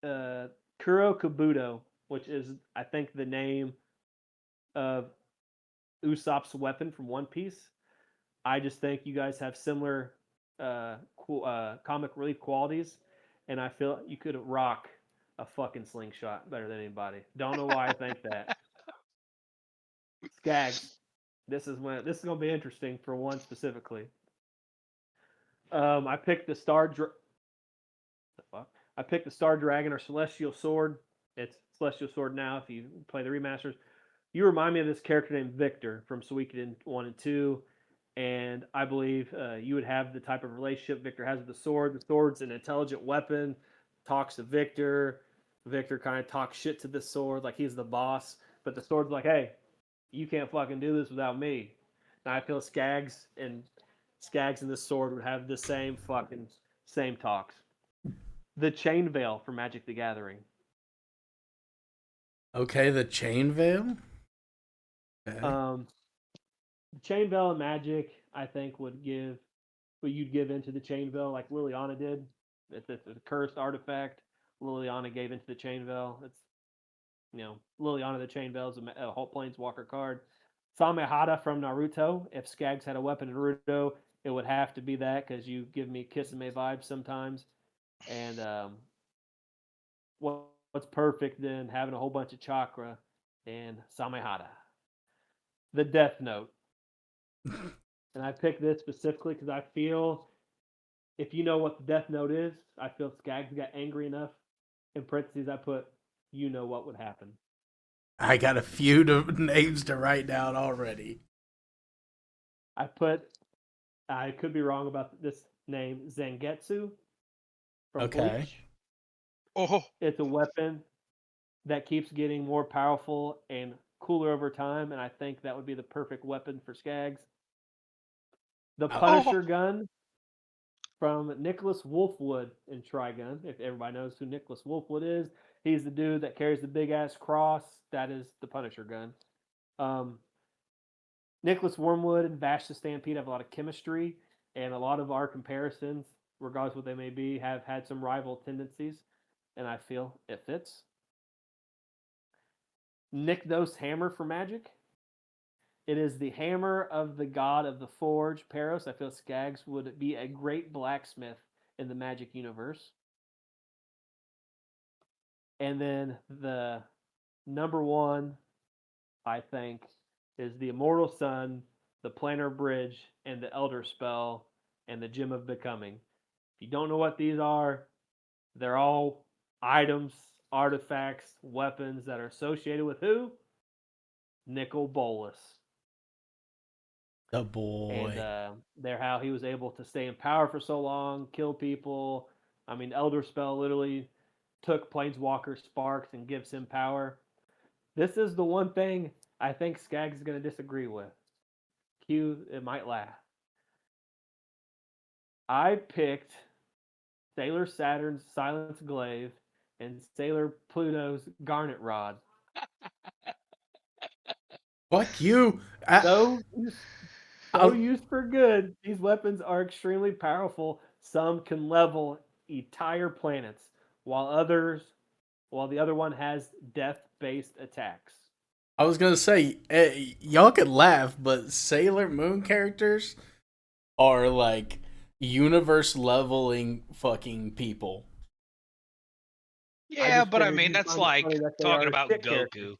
Kuro Kabuto, which is, I think, the name of Usopp's weapon from One Piece. I just think you guys have similar comic relief qualities, and I feel you could rock a fucking slingshot better than anybody. Don't know why I think that. Skags, this is gonna be interesting for one specifically. I picked the I picked the Star Dragon or Celestial Sword. It's Celestial Sword now. If you play the remasters, you remind me of this character named Victor from Suikoden 1 and 2. And I believe you would have the type of relationship Victor has with the sword. The sword's an intelligent weapon, talks to Victor. Victor kind of talks shit to the sword like he's the boss. But the sword's like, hey, you can't fucking do this without me. And I feel Skags and this sword would have the same talks. The Chain Veil for Magic the Gathering. Okay, the Chain Veil. Okay. The Chain Veil and Magic, I think, would give what you'd give into the Chain Veil like Liliana did. It's a cursed artifact. Liliana gave into the Chain Veil. It's Liliana the Chain Veil is a whole planeswalker card. Samehada from Naruto. If Skags had a weapon in Naruto, it would have to be that because you give me Kisame vibes sometimes. And what's perfect then having a whole bunch of chakra and Samehada. The Death Note. And I picked this specifically because I feel if you know what the Death Note is, I feel Skags got angry enough. In parentheses, I put, you know what would happen. I got a few names to write down already. I could be wrong about this name, Zangetsu from Bleach. Oh. It's a weapon that keeps getting more powerful and cooler over time, and I think that would be the perfect weapon for Skags. The Punisher gun from Nicholas Wolfwood in Trigun. If everybody knows who Nicholas Wolfwood is, he's the dude that carries the big ass cross. That is the Punisher gun. Nicholas Wormwood and Vash the Stampede have a lot of chemistry, and a lot of our comparisons, regardless of what they may be, have had some rival tendencies, and I feel it fits. Nykthos Hammer for Magic. It is the hammer of the god of the forge, Paros. I feel Skags would be a great blacksmith in the Magic universe. And then the number one, I think, is the Immortal Sun, the Planar Bridge, and the Elder Spell, and the Gem of Becoming. If you don't know what these are, they're all items, artifacts, weapons that are associated with who? Nicol Bolas. The boy. And they're how he was able to stay in power for so long, kill people. I mean, Elder Spell literally took Planeswalker sparks and gives him power. This is the one thing I think Skaggs is going to disagree with. Q, it might laugh. I picked Sailor Saturn's Silence Glaive and Sailor Pluto's Garnet Rod. Fuck you. So used for good, these weapons are extremely powerful. Some can level entire planets, while the other one has death-based attacks. I was gonna say, y'all could laugh, but Sailor Moon characters are like universe leveling fucking people. Yeah, but I mean that's like talking about Goku. Characters.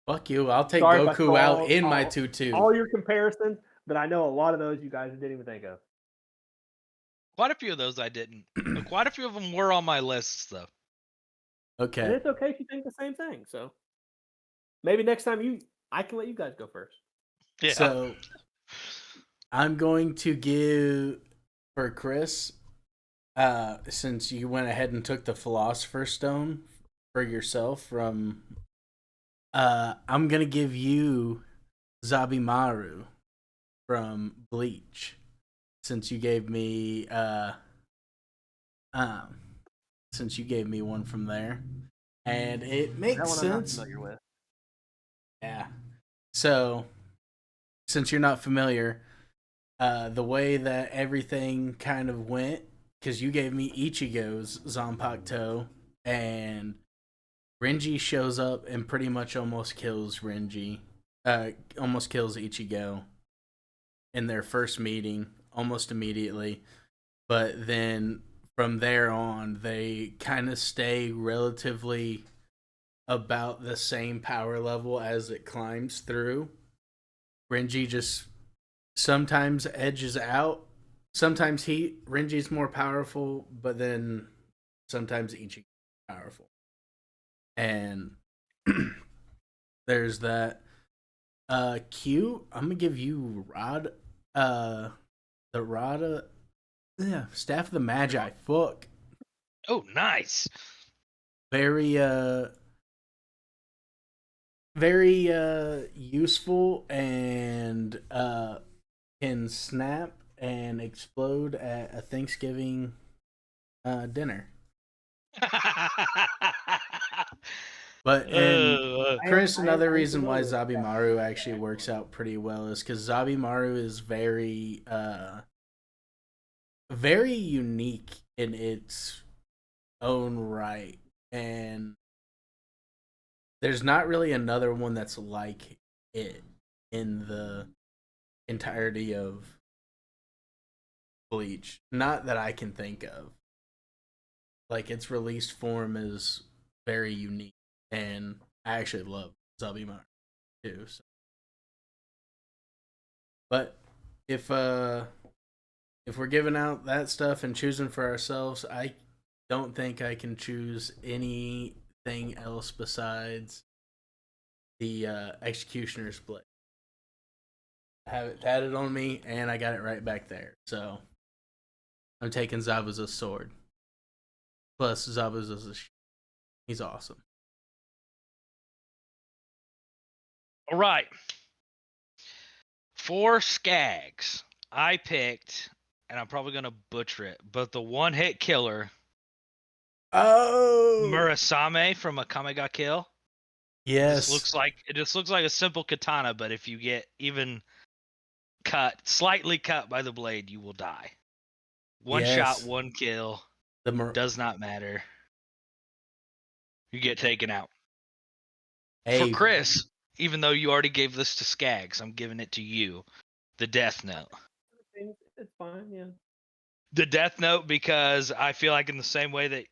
Fuck you. I'll take Sorry if I Goku stole out in my tutu. all your comparisons, but I know a lot of those you guys didn't even think of. Quite a few of those I didn't. Quite a few of them were on my lists, though. And Okay. it's okay if you think the same thing. So maybe next time I can let you guys go first. Yeah. So I'm going to give for Chris, since you went ahead and took the Philosopher's Stone for yourself from, I'm gonna give you Zabimaru from Bleach, since you gave me since you gave me one from there, and it makes That one I'm not sense. familiar with. Yeah. So, since you're not familiar, the way that everything kind of went, because you gave me Ichigo's Zanpakuto, and Renji shows up and pretty much almost kills almost kills Ichigo in their first meeting, almost immediately. But then from there on, they kind of stay relatively about the same power level as it climbs through. Renji just sometimes edges out. Sometimes Renji's more powerful, but then sometimes Ichigo's powerful. And there's that. Q, I'm gonna give you the Rod, Staff of the Magi. Fuck. Oh, nice. Very very useful, and can snap and explode at a Thanksgiving dinner. But and Chris, another reason why Zabimaru actually works out pretty well is because Zabimaru is very unique in its own right, and there's not really another one that's like it in the entirety of Bleach. Not that I can think of. Like, its released form is very unique, and I actually love Zabimaru too. So. But if we're giving out that stuff and choosing for ourselves, I don't think I can choose anything else besides the Executioner's Blade. I have it tatted on me, and I got it right back there. So I'm taking Zabuza's sword. Plus Zabuza's he's awesome. All right. For Skags, I picked, and I'm probably going to butcher it, but the one-hit killer, Oh, Murasame from Akame ga Kill. yes. It just looks like a simple katana, but if you get even slightly cut by the blade, you will die. One shot, one kill. Does not matter. You get taken out. Hey. For Chris, even though you already gave this to Skags, I'm giving it to you. The Death Note. It's fine, yeah. The Death Note, because I feel like in the same way that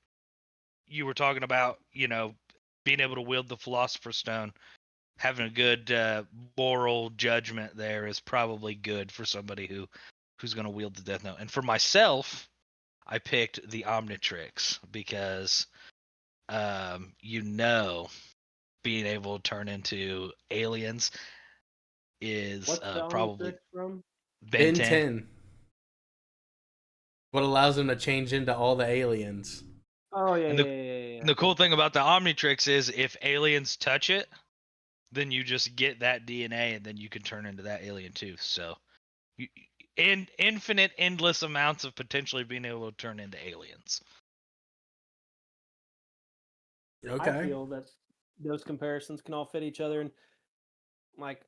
you were talking about, being able to wield the Philosopher's Stone, having a good moral judgment there is probably good for somebody who's going to wield the Death Note. And for myself, I picked the Omnitrix because, being able to turn into aliens is probably from? Ben 10. What allows them to change into all the aliens. Oh, yeah, And the cool thing about the Omnitrix is if aliens touch it, then you just get that DNA and then you can turn into that alien too. So, infinite, endless amounts of potentially being able to turn into aliens. Okay. I feel that those comparisons can all fit each other, and like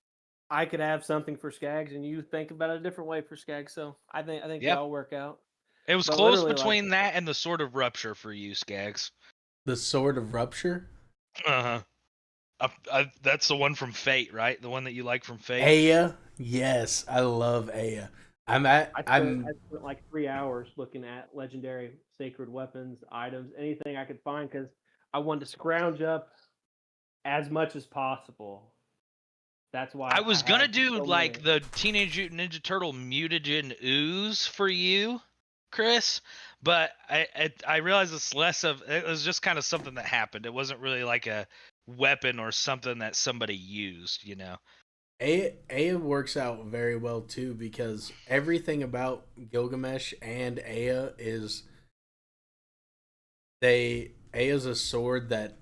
I could have something for Skags, and you think about it a different way for Skags. So I think they all work out. It was close between that and the Sword of Rupture for you, Skags. The Sword of Rupture? That's the one from Fate, right? The one that you like from Fate? Aya? Yes, I love Aya. I spent like 3 hours looking at legendary sacred weapons, items, anything I could find, because I wanted to scrounge up as much as possible. That's why I was gonna have do so like many. the Teenage Mutant Ninja Turtle mutagen ooze for you, Chris, but I realized it's less of it was just kind of something that happened. It wasn't really like a weapon or something that somebody used, you know. Aya works out very well too because everything about Gilgamesh and Aya is Aya's a sword that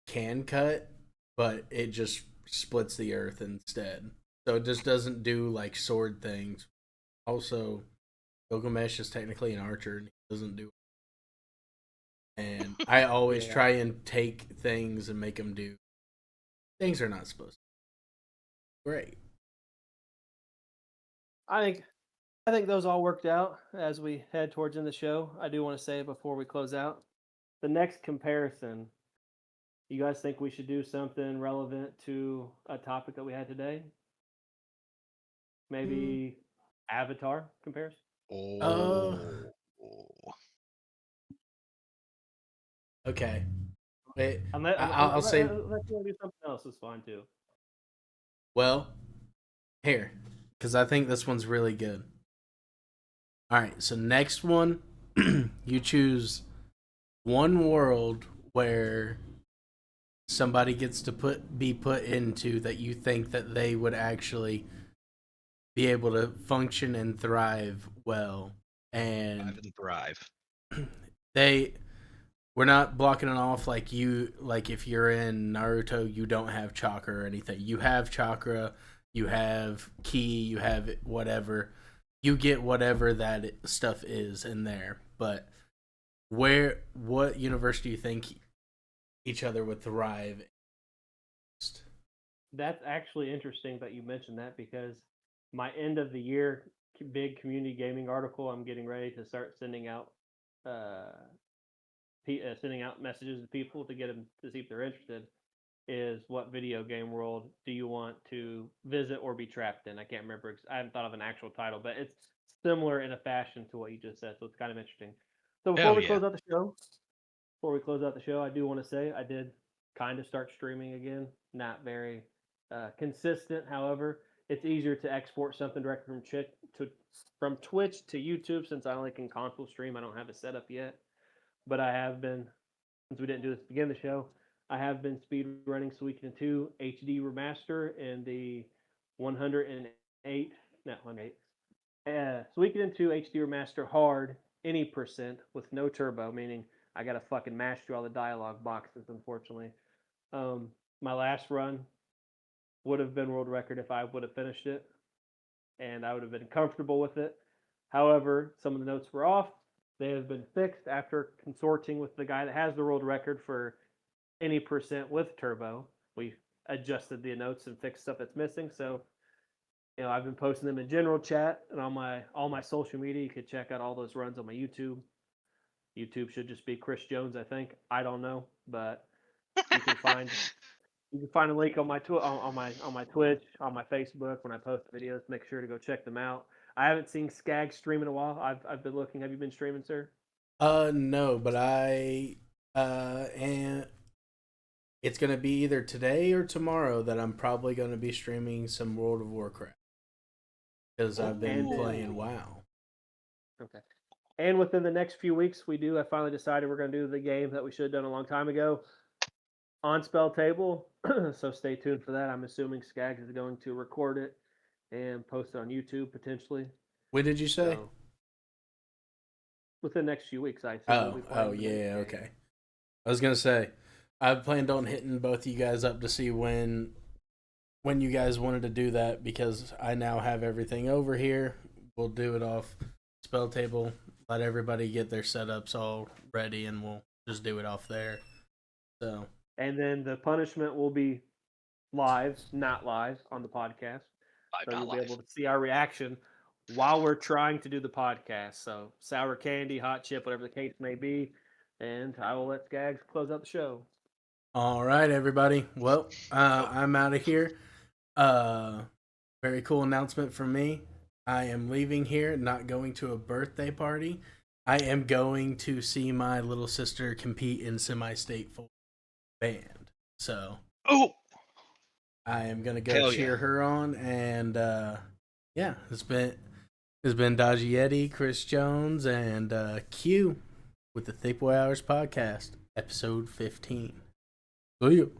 can cut, but it just splits the earth instead. So it just doesn't do like sword things. Also, Gilgamesh is technically an archer and he doesn't do. And I always Yeah, try and take things and make them do things they're not supposed to. Great. I think I think those all worked out as we head towards in the show. I do want to say before we close out, the next comparison. You guys think we should do something relevant to a topic that we had today? Mm, Maybe Avatar comparison. Uh, Oh. okay. Wait, Unless, I'll say, unless you want to do something else, is fine too. well, here, because I think this one's really good. All right, so next one, you choose one world where somebody gets to be put into that you think that they would actually be able to function and thrive well, Thrive and and thrive. they we're not blocking it off like if you're in Naruto you don't have chakra or anything. You have chakra, you have ki, you have whatever. You get whatever that stuff is in there. But what universe do you think each other would thrive in? That's actually interesting that you mentioned that because my end of the year big community gaming article, I'm getting ready to start uh, sending out messages to people to get them to see if they're interested. Is what video game world do you want to visit or be trapped in? I can't remember. I haven't thought of an actual title, but it's similar in a fashion to what you just said, so it's kind of interesting. So Oh yeah. before we close out the show, I do want to say I did kind of start streaming again. Not very consistent, however, it's easier to export something directly from Twitch to YouTube since I only can console stream. I don't have it set up yet, but I have been since we didn't do this to begin the show. I have been speed running Suikoden 2 HD remaster in the 108, not 108, Suikoden 2 HD remaster hard any percent with no turbo, meaning I got to fucking mash through all the dialogue boxes. Unfortunately, my last run would have been world record if I would have finished it, and I would have been comfortable with it. However, some of the notes were off. They have been fixed after consorting with the guy that has the world record for any percent with turbo. We adjusted the notes and fixed stuff that's missing. So, I've been posting them in general chat and on my all my social media. You could check out all those runs on my YouTube. YouTube should just be Chris Jones, I think. I don't know, but you can find you can find a link on my Twitch, on my Facebook when I post videos. Make sure to go check them out. I haven't seen Skag stream in a while. I've been looking. Have you been streaming, sir? No, but and it's gonna be either today or tomorrow that I'm probably gonna be streaming some World of Warcraft because I've been And then playing WoW. okay. And within the next few weeks, I finally decided we're going to do the game that we should have done a long time ago on Spell Table. So stay tuned for that. I'm assuming Skag is going to record it and post it on YouTube potentially. What did you say? So within the next few weeks, I assume we'll Oh, be playing the yeah, game. okay. I was gonna say I planned on hitting both of you guys up to see when you guys wanted to do that because I now have everything over here. We'll do it off Spell Table. Let everybody get their setups all ready, and we'll just do it off there. So And then the punishment will be live, not live on the podcast. Live, So not you'll be live. able to see our reaction while we're trying to do the podcast. So sour candy, hot chip, whatever the case may be. And I will let Skags close out the show. all right, everybody. Well, Oh, I'm out of here. Uh, very cool announcement from me. I am leaving here, not going to a birthday party. I am going to see my little sister compete in semi-state full band. So Oh, I am gonna go hell cheer yeah. her on, and yeah, it's been Dodgy Yeti, Chris Jones, and Q with the Thick Boy Hours podcast, episode 15. See you.